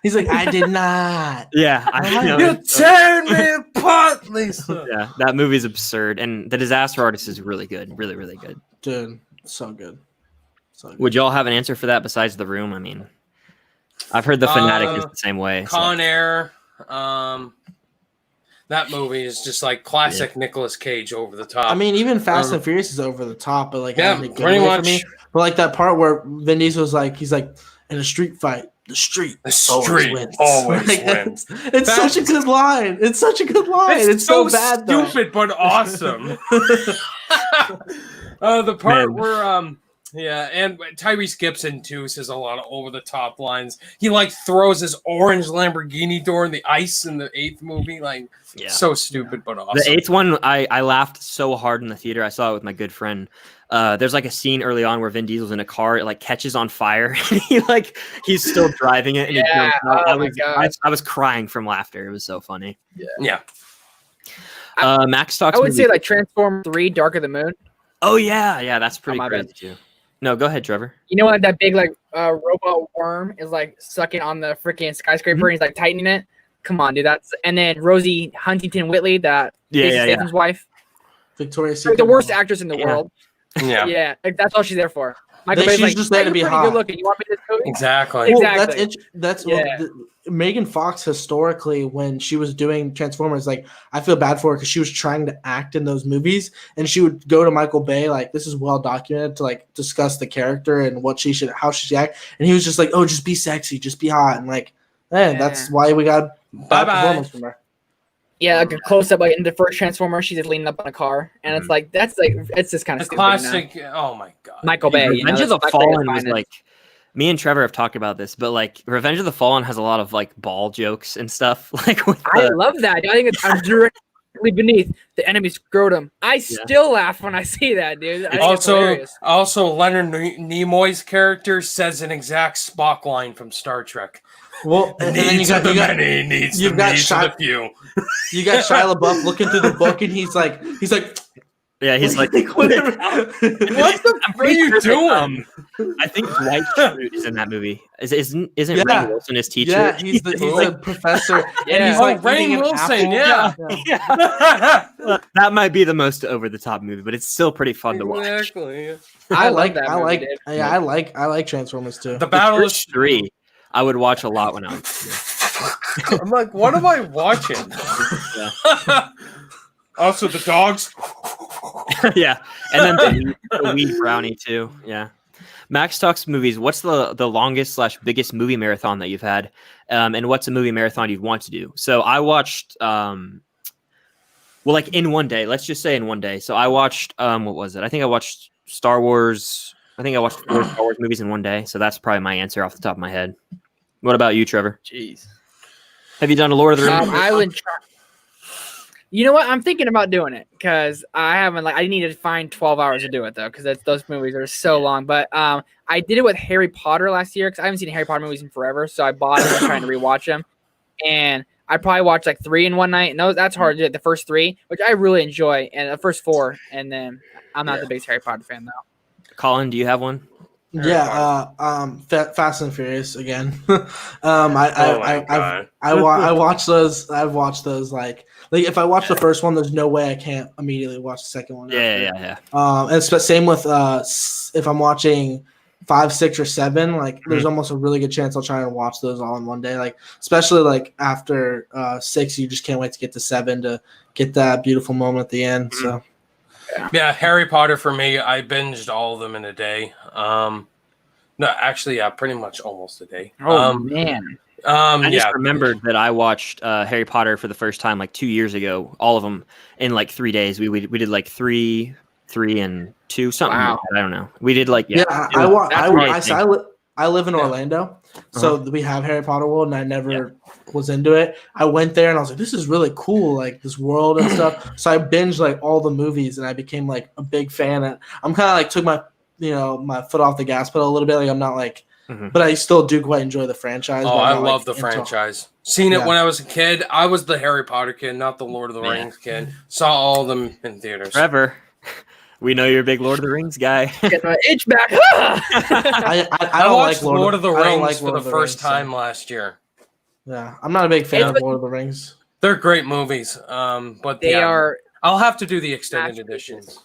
he's like, I did not. Yeah, you tear me apart, Lisa. Yeah, that movie's absurd, and The Disaster Artist is really good, really, really good. Dude, so good. Would y'all have an answer for that besides The Room? I mean, I've heard The Fanatic is the same way. Con Air. That movie is just like classic Nicolas Cage over the top. I mean, even Fast and Furious is over the top, but like, pretty much. For me. But like that part where Vin Diesel was like, he's like, in a street fight, the street always wins. Wins. It's such a good line. It's such a good line. It's so bad, stupid, but awesome. The part where and Tyrese Gibson too says a lot of over the top lines. He like throws his orange Lamborghini door in the ice in the 8th movie. Like so stupid, but awesome. The 8th one, I laughed so hard in the theater. I saw it with my good friend. There's like a scene early on where Vin Diesel's in a car, it like catches on fire. He's still driving it. And I was crying from laughter. It was so funny. Yeah. Max talks. I would say like Transformers 3, Dark of the Moon. Oh yeah, that's pretty crazy too. No, go ahead, Trevor. You know what? That big like robot worm is like sucking on the freaking skyscraper, and he's like tightening it. Come on, dude. And then Rosie Huntington Whitley, that Statham's wife, Victoria, the worst actress in the world. Yeah, yeah, like, that's all she's there for. Michael Bay's Bay's like, just there to be hot. Good looking. You want me to tell you? Exactly. Well, that's Megan Fox historically, when she was doing Transformers, like I feel bad for her because she was trying to act in those movies, and she would go to Michael Bay, like this is well documented, to like discuss the character and how she should act, and he was just like, oh, just be sexy, just be hot, and like, that's why we got bad performance from her. Yeah, like a close up, like in the first Transformer, she's just leaning up on a car, and it's like it's just kind of classic. Oh my god, Michael Bay. Revenge of the Fallen was like. Me and Trevor have talked about this, but like Revenge of the Fallen has a lot of like ball jokes and stuff. I love that. I think I'm directly beneath the enemy's scrotum. I still laugh when I see that, dude. Also, Leonard Nimoy's character says an exact Spock line from Star Trek. Well, and then you got the needs of the few. You got Shia LaBeouf looking through the book, and he's like. Yeah, he's like, what the fuck are you doing? I think Dwight Schrute is in that movie. Isn't Rainn Wilson his teacher? Yeah, he's a professor. And he's like Rainn Wilson. Yeah. That might be the most over the top movie, but it's still pretty fun to watch. Exactly. I like Transformers too. The Battle of 3. I would watch a lot when I was. I'm like, what am I watching? Also, the dogs. Yeah, and then the wee brownie too. Yeah, Max talks movies. What's the longest / biggest movie marathon that you've had, and what's a movie marathon you'd want to do? So I watched, like in one day. Let's just say in one day. So I watched, what was it? I think I watched Star Wars. I think I watched 4 Star Wars movies in one day. So that's probably my answer off the top of my head. What about you, Trevor? Jeez, have you done a Lord of the Rings? I would try. You know what? I'm thinking about doing it because I haven't. I need to find 12 hours to do it though, because those movies are so long. But I did it with Harry Potter last year because I haven't seen Harry Potter movies in forever. So I bought them trying to rewatch them, and I probably watched like 3 in one night. And that's hard to do. The first 3, which I really enjoy, and the first 4, and then I'm not the biggest Harry Potter fan though. Colin, do you have one? Yeah, Fast and Furious again. I watch those. I've watched those like if I watch the first one, there's no way I can't immediately watch the second one. Yeah. And it's same with if I'm watching 5, 6, or 7, like there's almost a really good chance I'll try and watch those all in one day. Like especially like after 6, you just can't wait to get to 7 to get that beautiful moment at the end. So Yeah, Harry Potter for me. I binged all of them in a day. No, actually, yeah, pretty much almost a day. Oh man. I just remembered that I watched Harry Potter for the first time like 2 years ago, all of them in like 3 days. We did like three, and 2, something. Wow. Like that. I don't know. We did like I live in Orlando, so we have Harry Potter World, and I never was into it. I went there and I was like, this is really cool, like this world and stuff. So I binged like all the movies, and I became like a big fan. And I'm kind of like took my my foot off the gas pedal a little bit. Like I'm not like. But I still do quite enjoy the franchise. Oh, I love the franchise. Seen it when I was a kid. I was the Harry Potter kid, not the Lord of the Rings kid. Saw all of them in theaters. Trevor, we know you're a big Lord of the Rings guy. Get my itch back. I don't watched like Lord of the Rings for the first time last year. Yeah, I'm not a big fan of Lord of the Rings. They're great movies, but they are. I'll have to do the extended editions.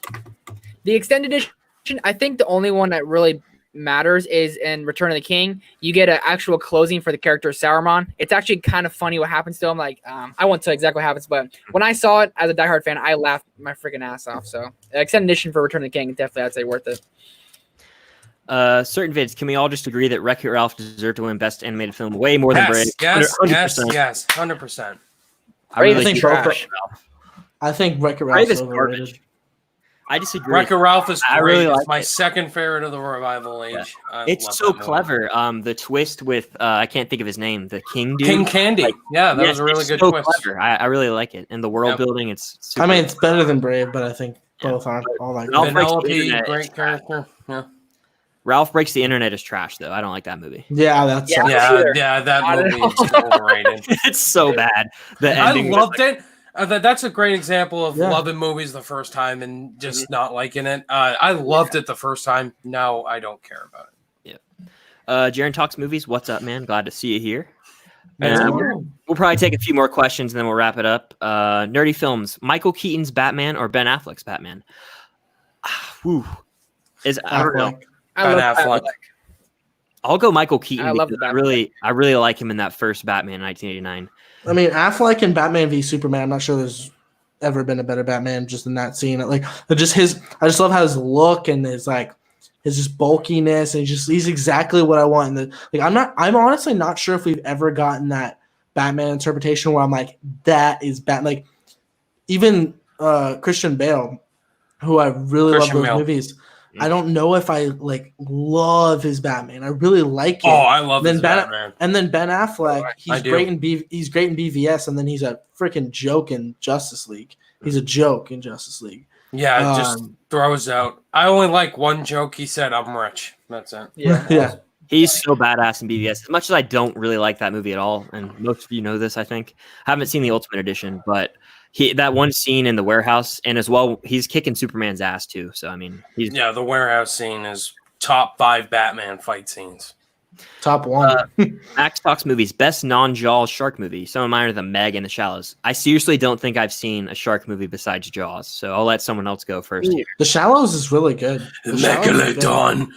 The extended edition, I think the only one that really matters is in Return of the King. You get an actual closing for the character Saruman. It's actually kind of funny what happens to him. Like, I won't tell exactly what happens, but when I saw it as a diehard fan, I laughed my freaking ass off. So, extended edition for Return of the King, definitely I'd say worth it. Certain vids, can we all just agree that Wreck-It Ralph deserved to win Best Animated Film way more than Brave? Yes, 100%. I think Wreck-It Ralph is overrated. I disagree. Wreck-It Ralph is great. Really it's my second favorite of the revival age. Yeah. It's so clever. The twist with I can't think of his name, the King dude. King Candy. Like, that was a really good twist. Clever. I really like it. And the world building, it's super I mean, it's better than Brave, but I think both aren't all that good. Penelope, great character. Yeah. Ralph Breaks the Internet is trash, though. I don't like that movie. Yeah, that's that movie is overrated. It's so bad. I loved it. That's a great example of loving movies the first time and just not liking it. I loved it the first time. Now I don't care about it. Yeah. Jaren Talks Movies. What's up, man? Glad to see you here. We'll probably take a few more questions and then we'll wrap it up. Nerdy Films. Michael Keaton's Batman or Ben Affleck's Batman? I don't know. Ben Affleck. I'll go Michael Keaton. I love the Batman. I really like him in that first Batman in 1989. I mean, Affleck in Batman v Superman. I'm not sure there's ever been a better Batman just in that scene. Like, I just love how his look and his just bulkiness and he's exactly what I want. I'm honestly not sure if we've ever gotten that Batman interpretation where I'm like, that is Batman. Like, even Christian Bale, who I really love those movies. I don't know if I love his Batman. I really like it. Oh, I love his Batman. And then Ben Affleck, he's great in BVS, and then he's a freaking joke in Justice League. He's a joke in Justice League. Yeah, just throws out. I only like one joke. He said, "I'm rich." That's it. Yeah. He's so badass in BVS. As much as I don't really like that movie at all, and most of you know this, I think. I haven't seen the Ultimate Edition, but that one scene in the warehouse, and as well, he's kicking Superman's ass too. So I mean, the warehouse scene is top 5 Batman fight scenes. Top 1. Max Talks Movies. Best non-Jaws shark movie. Some of mine are The Meg and The Shallows. I seriously don't think I've seen a shark movie besides Jaws. So I'll let someone else go first. Here. The Shallows is really good. Megalodon.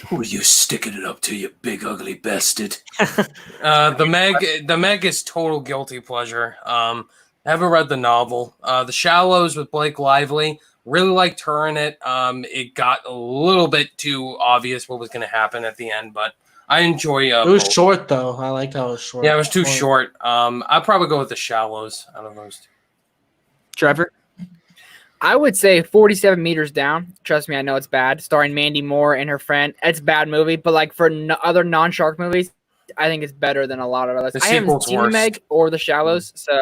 Who are you sticking it up to, you big ugly bastard? The Meg is total guilty pleasure. I haven't read the novel. The Shallows with Blake Lively. Really liked her in it. It got a little bit too obvious what was going to happen at the end, but I enjoy it was both. Short, though. I liked how it was short. Yeah, it was too short. I'd probably go with The Shallows out of those two. Trevor? I would say 47 Meters Down. Trust me, I know it's bad. Starring Mandy Moore and her friend. It's a bad movie, but for other non-shark movies, I think it's better than a lot of others. I haven't seen The Meg or The Shallows, so...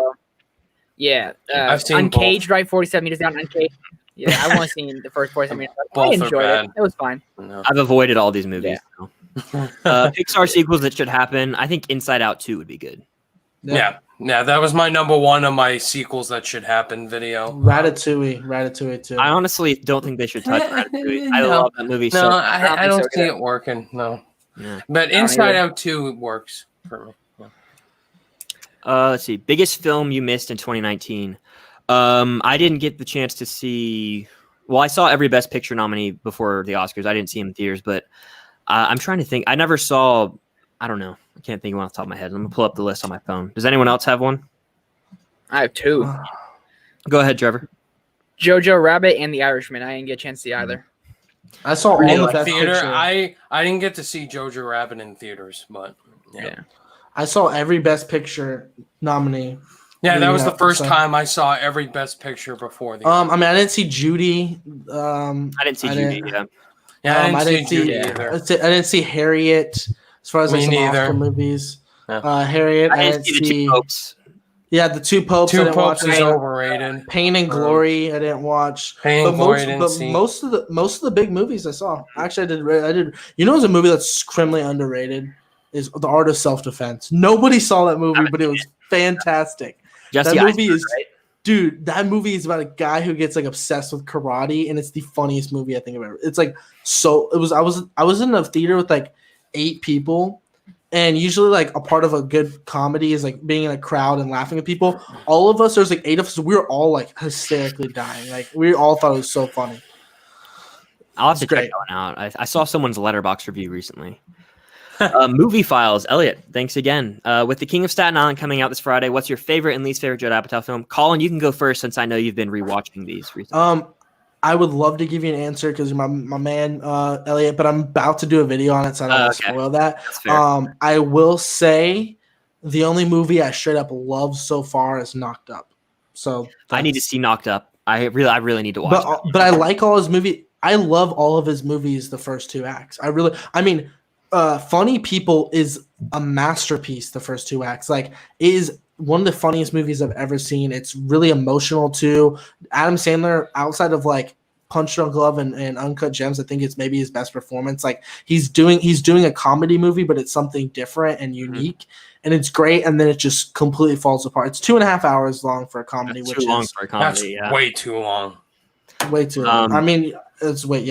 Yeah, I've seen Uncaged, both. Right? 47 Meters Down, Uncaged. Yeah, I've only seen the first 47 Meters Down. I enjoyed it. It was fine. No. I've avoided all these movies. Yeah. Pixar sequels that should happen. I think Inside Out 2 would be good. Yeah, that was my number 1 of my sequels that should happen video. Ratatouille too. I honestly don't think they should touch Ratatouille. I love that movie. No, I don't see it working. No. Yeah. But Inside Out 2 works for me. Let's see. Biggest film you missed in 2019. I didn't get the chance to see. Well, I saw every Best Picture nominee before the Oscars. I didn't see him in theaters, but I'm trying to think. I never saw. I don't know. I can't think of one off the top of my head. I'm gonna pull up the list on my phone. Does anyone else have one? I have 2. Go ahead, Trevor. Jojo Rabbit and The Irishman. I didn't get a chance to see either. I saw all the best theater. picture. I didn't get to see Jojo Rabbit in theaters, but yeah. I saw every best picture nominee. Yeah, that was the first time I saw every best picture before the. I mean, I didn't see Judy. I didn't see Judy. Yeah, I didn't see Judy either. I didn't see Harriet. As far as like some Oscar movies, Harriet. I didn't see the Two Popes. Yeah, the Two Popes. Two Popes is overrated. Pain and Glory. I didn't watch. Pain and Glory. Didn't see. Most of the big movies I saw. Actually, I did. You know, it's a movie that's criminally underrated. Is The Art of Self-Defense. Nobody saw that movie, but it was fantastic. That movie is, right? Dude, that movie is about a guy who gets like obsessed with karate, and it's the funniest movie I think I've ever. It's like so. It was. I was in a theater with like 8 people, and usually like a part of a good comedy is like being in a crowd and laughing at people. All of us, there's like 8 of us. We were all like hysterically dying. Like we all thought it was so funny. I'll have to check that one out. I saw someone's Letterboxd review recently. Movie Files. Elliot, thanks again. With The King of Staten Island coming out this Friday, what's your favorite and least favorite Judd Apatow film? Colin, you can go first since I know you've been rewatching these recently. I would love to give you an answer because you're my man, Elliot, but I'm about to do a video on it, so I don't want to spoil that. I will say the only movie I straight up love so far is Knocked Up. So I need to see Knocked Up. I really need to watch it. But I like all his movies. I love all of his movies, the first 2 acts. Funny People is a masterpiece. The first 2 acts, like, is one of the funniest movies I've ever seen. It's really emotional too. Adam Sandler, outside of like Punch Drunk Love and Uncut Gems, I think it's maybe his best performance. Like he's doing a comedy movie, but it's something different and unique, and it's great. And then it just completely falls apart. It's 2.5 hours long for a comedy, that's too long for a comedy. That's way too long. Way too long. I mean, it's way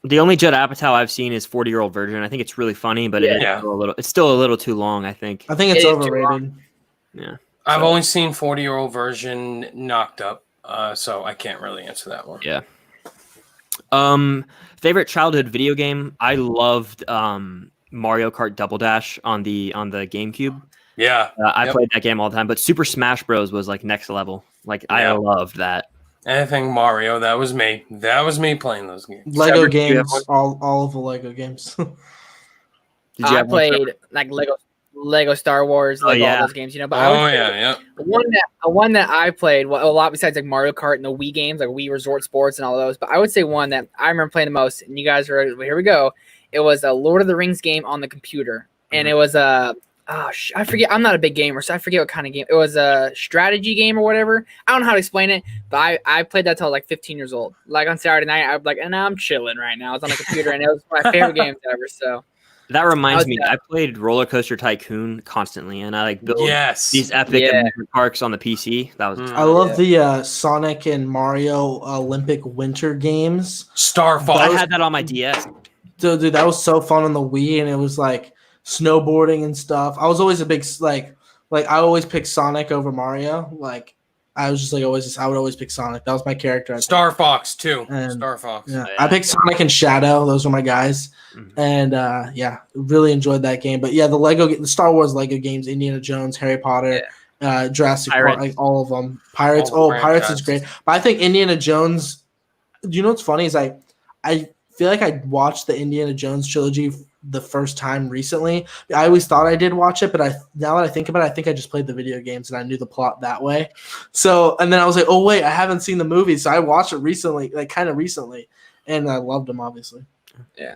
The only Judd Apatow I've seen is 40-Year-Old Virgin. I think it's really funny, but it's still a little too long, I think. I think it's overrated. Yeah. I've only seen 40-Year-Old Virgin, Knocked Up, so I can't really answer that one. Yeah. Favorite childhood video game? I loved Mario Kart Double Dash on the GameCube. Yeah. I played that game all the time, but Super Smash Bros was like next level. Like I loved that. Anything Mario, that was me. That was me playing those games. Lego games, all of the Lego games. I played like Lego Star Wars, all those games, you know. But one that I played a lot besides like Mario Kart and the Wii games, like Wii Resort Sports and all of those. But I would say one that I remember playing the most, and you guys are here we go. It was a Lord of the Rings game on the computer, and it was a I forget. I'm not a big gamer, so I forget what kind of game. It was a strategy game or whatever. I don't know how to explain it, but I played that till I was like 15 years old. Like on Saturday night, I was like, and I'm chilling right now. It's on the computer, and it was my favorite games ever. So. That reminds me, I played Roller Coaster Tycoon constantly, and I like built these epic amusement parks on the PC. That was I love the Sonic and Mario Olympic Winter Games. Star Fox. I had that on my DS. Dude, that was so fun on the Wii, and it was like snowboarding and stuff. I was always a big like I always pick Sonic over Mario. Like I was just like I would always pick Sonic. That was my character. Star Fox too. Star Fox. Yeah. I picked Sonic and Shadow. Those were my guys. And really enjoyed that game. But yeah, the Star Wars Lego games, Indiana Jones, Harry Potter, Jurassic Park, like all of them. Pirates. Pirates is great. But I think Indiana Jones. Do you know what's funny is I feel like I watched the Indiana Jones trilogy the first time recently. I always thought I did watch it, but now that I think about it, I think I just played the video games and I knew the plot that way. So, and then I was like, oh wait, I haven't seen the movie. So I watched it recently, like kind of recently, and I loved them obviously. Yeah.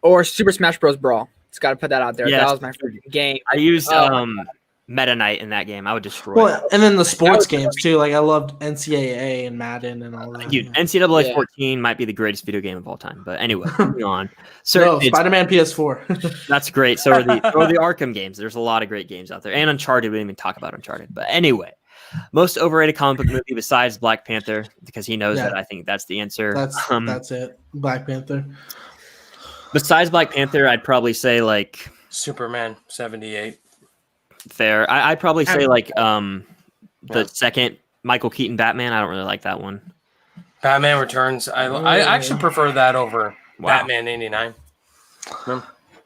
Or Super Smash Bros. Brawl. Just got to put that out there. That was my favorite game. I used Meta Knight in that game. I would destroy. Well, and then the sports games too. Like I loved NCAA and Madden and all that. Dude, NCAA 14 might be the greatest video game of all time. But anyway, moving on. So Spider-Man PS4. That's great. So are the Arkham games. There's a lot of great games out there. And Uncharted. We didn't even talk about Uncharted. But anyway, most overrated comic book movie besides Black Panther, because he knows that I think that's the answer. That's it. Black Panther. Besides Black Panther, I'd probably say like Superman 78. Fair. I'd probably say like the second Michael Keaton Batman. I don't really like that one. Batman Returns. I actually prefer that over Batman 89.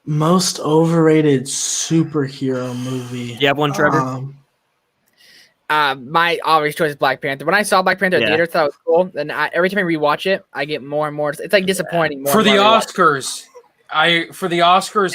Most overrated superhero movie. You have one, Trevor? My obvious choice is Black Panther. When I saw Black Panther at theater, I thought it was cool. And every time I rewatch it, I get more and more. It's like disappointing. More For the I Oscars,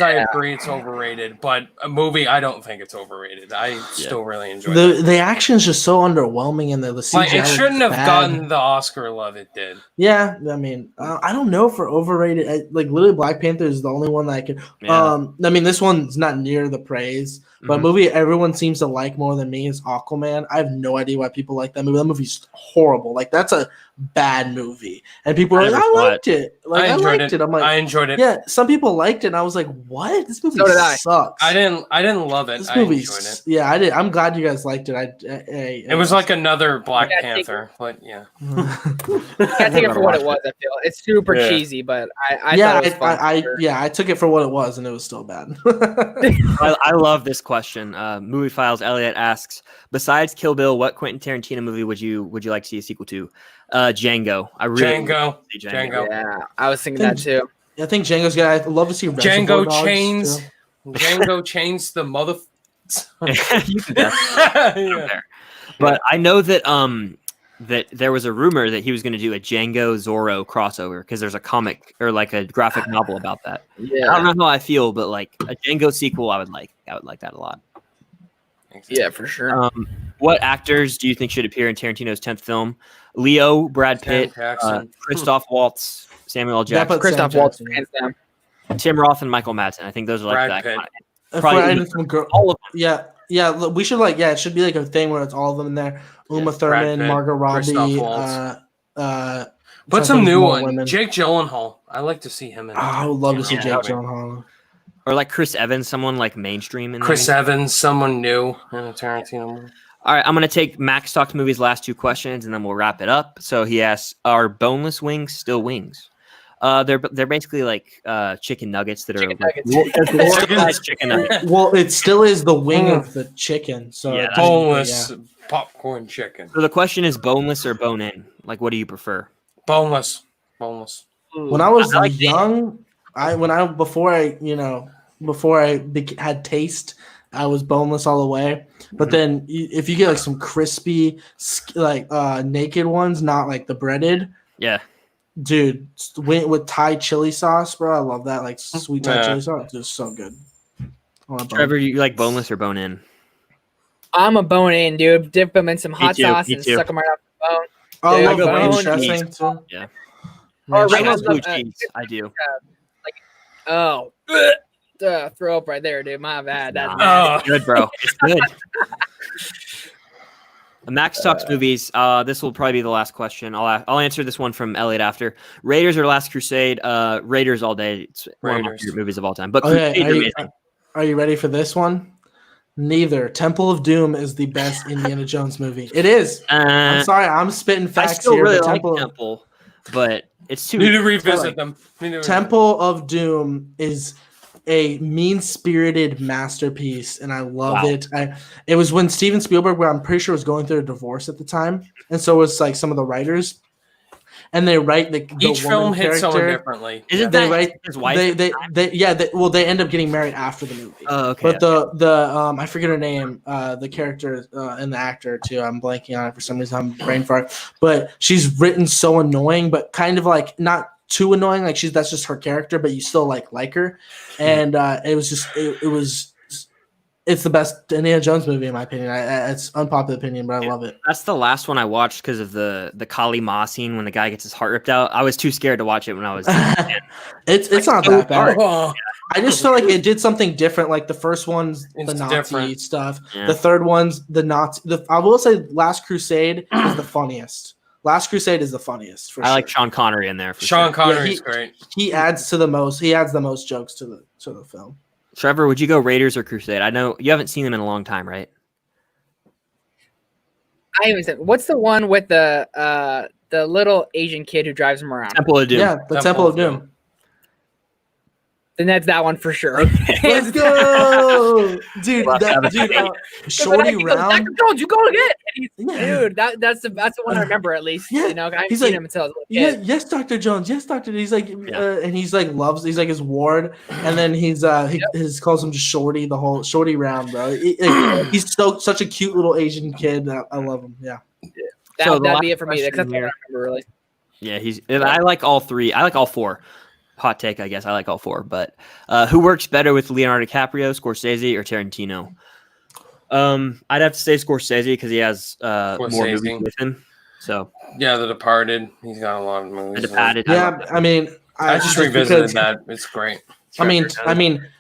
I agree it's overrated, but a movie, I don't think it's overrated. I still really enjoy it. The action is just so underwhelming, and the CGI it shouldn't have bad. gotten the Oscar love it did. Yeah, I mean, I don't know for overrated. Literally, Black Panther is the only one that I could. I mean, this one's not near the praise, but a movie everyone seems to like more than me is Aquaman. I have no idea why people like that movie. That movie's horrible. Like, that's a bad movie, and people are like, "I liked it." Like, I liked it. I'm like, I enjoyed it. Yeah, some people liked it, and I was like, "What? This movie sucks." I didn't love it. This movie, I enjoyed it. Yeah, I did. I'm glad you guys liked it. It was like another Black Panther, but yeah. You gotta take it for what it was. I feel it's super cheesy, but I thought it was fun. I took it for what it was, and it was still bad. I love this question. Movie Files Elliot asks, besides Kill Bill, what Quentin Tarantino movie would you like to see a sequel to? Django. Django. Yeah, I was thinking that too. I think Django's good. I'd love to see Django Chains. Django Chains the mother. But I know that that there was a rumor that he was going to do a Django Zorro crossover because there's a comic or like a graphic novel about that. Yeah, I don't know how I feel, but like a Django sequel, I would like that a lot. Yeah, for sure. What actors do you think should appear in Tarantino's 10th film? Leo, Brad Pitt, Christoph Waltz, Samuel L. Jackson. Christoph Waltz, hands down. Tim Roth and Michael Madsen. I think those are like Brad Pitt. Probably all of them. Yeah. We should it should be like a thing where it's all of them in there. Uma Thurman, Pitt, Margot Robbie. Put some new one. Jake Gyllenhaal. I like to see him in. I would love to see Jake Gyllenhaal. Or like Chris Evans, someone like mainstream. Chris Evans, someone new in a Tarantino movie. All right, I'm going to take Max Talks Movies' last two questions, and then we'll wrap it up. So he asks, are boneless wings still wings? They're basically like chicken nuggets that chicken nuggets. Well, it still is the wing of the chicken. So boneless popcorn chicken. So the question is boneless or bone in? Like, what do you prefer? Boneless. When I was young, before I had taste, I was boneless all the way. But then if you get like some crispy, like naked ones, not like the breaded. Yeah. Dude, with Thai chili sauce, bro. I love that. Like sweet Thai chili sauce. It's just so good. Trevor, you like boneless or bone in? I'm a bone in, dude. Dip them in some hot sauce and suck them right off the bone. Oh, dude, I love bone dressing too. Yeah. Or I love blue cheese. I do. Throw up right there, dude. My bad. That's good, bro. It's good. Max Talks Movies. This will probably be the last question. I'll answer this one from Elliot after. Raiders or Last Crusade? Raiders all day. It's one of my favorite movies of all time. But are you ready for this one? Neither. Temple of Doom is the best Indiana Jones movie. It is. I'm sorry. I'm spitting facts here. I still really like Temple, but it's too. Need to revisit them. Temple of Doom is a mean-spirited masterpiece, and I love it. It was when Steven Spielberg, where I'm pretty sure was going through a divorce at the time, and so was like some of the writers, and they write each film hits someone differently. Isn't they write his wife? They end up getting married after the movie. Oh, okay. But the I forget her name, the character and the actor too. I'm blanking on it for some reason. I'm brain fart. But she's written so annoying, but kind of like not too annoying. Like that's just her character, but you still like her. And it's the best Indiana Jones movie in my opinion. It's unpopular opinion, but I love it. That's the last one I watched because of the Kali Ma scene when the guy gets his heart ripped out. I was too scared to watch it when I was. It's not that bad. I just feel like it did something different. Like the first one's the Nazi stuff. Yeah. The third one's the Nazi. I will say Last Crusade is the funniest. Last Crusade is the funniest. For I like Sean Connery in there. Sean Connery is great. He adds the most jokes to the film. Trevor, would you go Raiders or Crusade? I know you haven't seen them in a long time, right? I haven't seen. What's the one with the little Asian kid who drives him around? Temple of Doom. Yeah, the Temple of Doom. Then that's that one for sure. Let's go, dude. Shorty Round. Jones, you go again. Dude, that's the one I remember at least. Yeah. You know, I haven't He's seen like, him until I was a little kid. yes, Dr. Jones. Yes, Dr. He's like, and he's like he's like his ward, and then he calls him just Shorty the whole Shorty round, bro. He's such a cute little Asian kid. I love him. Yeah. That'd be it for me. That's all I remember, really. Yeah, I like all three. I like all four. Hot take, I guess. I like all four. But who works better with Leonardo DiCaprio, Scorsese, or Tarantino? I'd have to say Scorsese because he has more movies with him. So yeah, The Departed. He's got a lot of movies. The Departed. Yeah, I mean, I just revisited that. It's great. I mean,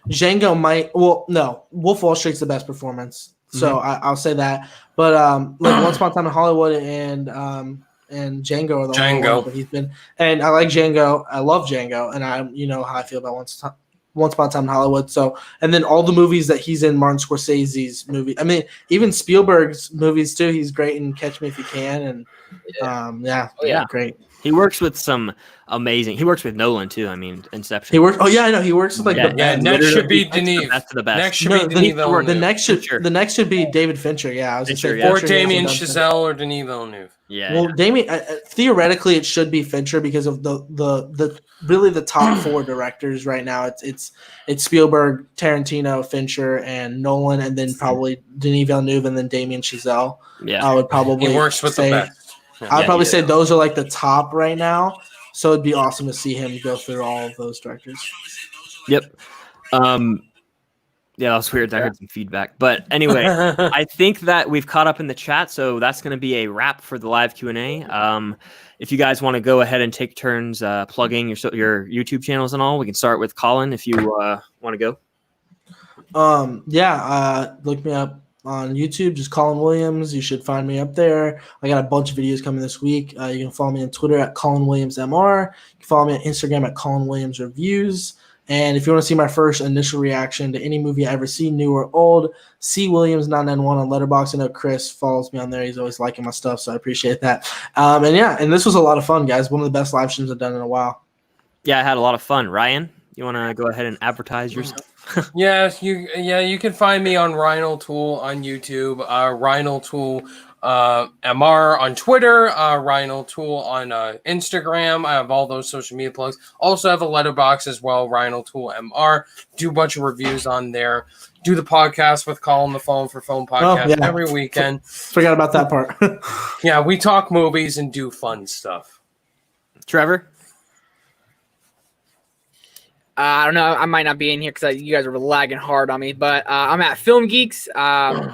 Django might. Well, no, Wolf of Wall Street's the best performance. So I'll say that. But like Once Upon a Time in Hollywood and Django are the only ones that he's been. And I like Django. I love Django, and you know how I feel about Once Upon a Time in Hollywood. So, and then all the movies that he's in, Martin Scorsese's movie. I mean, even Spielberg's movies too. He's great in Catch Me If You Can, and great. He works with some amazing. He works with Nolan too. I mean, Inception. He works. Oh yeah, I know. He works with like the best. Next should be Denis. The best. Next should be Denis Villeneuve. The next should be David Fincher. Yeah, I was Fincher, say or Damien Chazelle or Denis Villeneuve. Yeah. Well, Damien. Theoretically, it should be Fincher because of the really the top four directors right now. It's Spielberg, Tarantino, Fincher, and Nolan, and then probably Denis Villeneuve, and then Damien Chazelle. Yeah, I would probably. He works with the best. I'd probably say those are like the top right now. So it'd be awesome to see him go through all of those directors. Yep. Yeah, that was weird. I heard some feedback. But anyway, I think that we've caught up in the chat, so that's going to be a wrap for the live Q&A. If you guys want to go ahead and take turns plugging your YouTube channels and all, we can start with Colin if you want to go. Look me up on YouTube, just Colin Williams. You should find me up there. I got a bunch of videos coming this week. You can follow me on Twitter at Colin Williams MR. You can follow me on Instagram at Colin Williams Reviews. And if you want to see my first initial reaction to any movie I ever seen, new or old, C Williams 991 on Letterboxd. I know Chris follows me on there. He's always liking my stuff, so I appreciate that. And this was a lot of fun, guys. One of the best live streams I've done in a while. Yeah, I had a lot of fun. Ryan, you want to go ahead and advertise yourself? You can find me on Rhino Tool on YouTube, Rhino Tool MR on Twitter, Rhino Tool on Instagram. I have all those social media plugs. Also have a Letterboxd as well, Rhino Tool MR. Do a bunch of reviews on there. Do the podcast with Colin the Phone for Film Podcast every weekend. Forgot about that part. Yeah, we talk movies and do fun stuff. Trevor? I don't know. I might not be in here because you guys are lagging hard on me. But I'm at Film Geeks.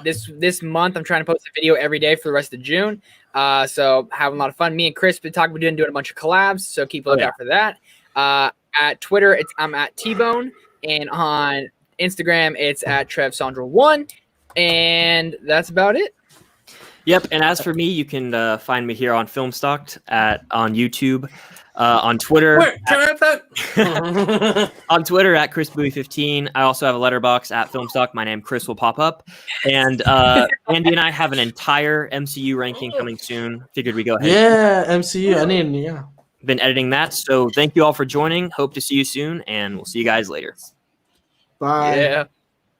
This month, I'm trying to post a video every day for the rest of June. So having a lot of fun. Me and Chris been doing a bunch of collabs. So keep a lookout for that. At Twitter, I'm at T-Bone, and on Instagram, it's at TrevSandra1, and that's about it. Yep. And as for me, you can find me here on Filmstocked on YouTube. On Twitter, wait, can I have that? On Twitter at ChrisBowie15. I also have a letterbox at Filmstock. My name Chris will pop up, and Andy and I have an entire MCU ranking coming soon. Figured we go ahead. Yeah, MCU. Been editing that, so thank you all for joining. Hope to see you soon, and we'll see you guys later. Bye. Yeah.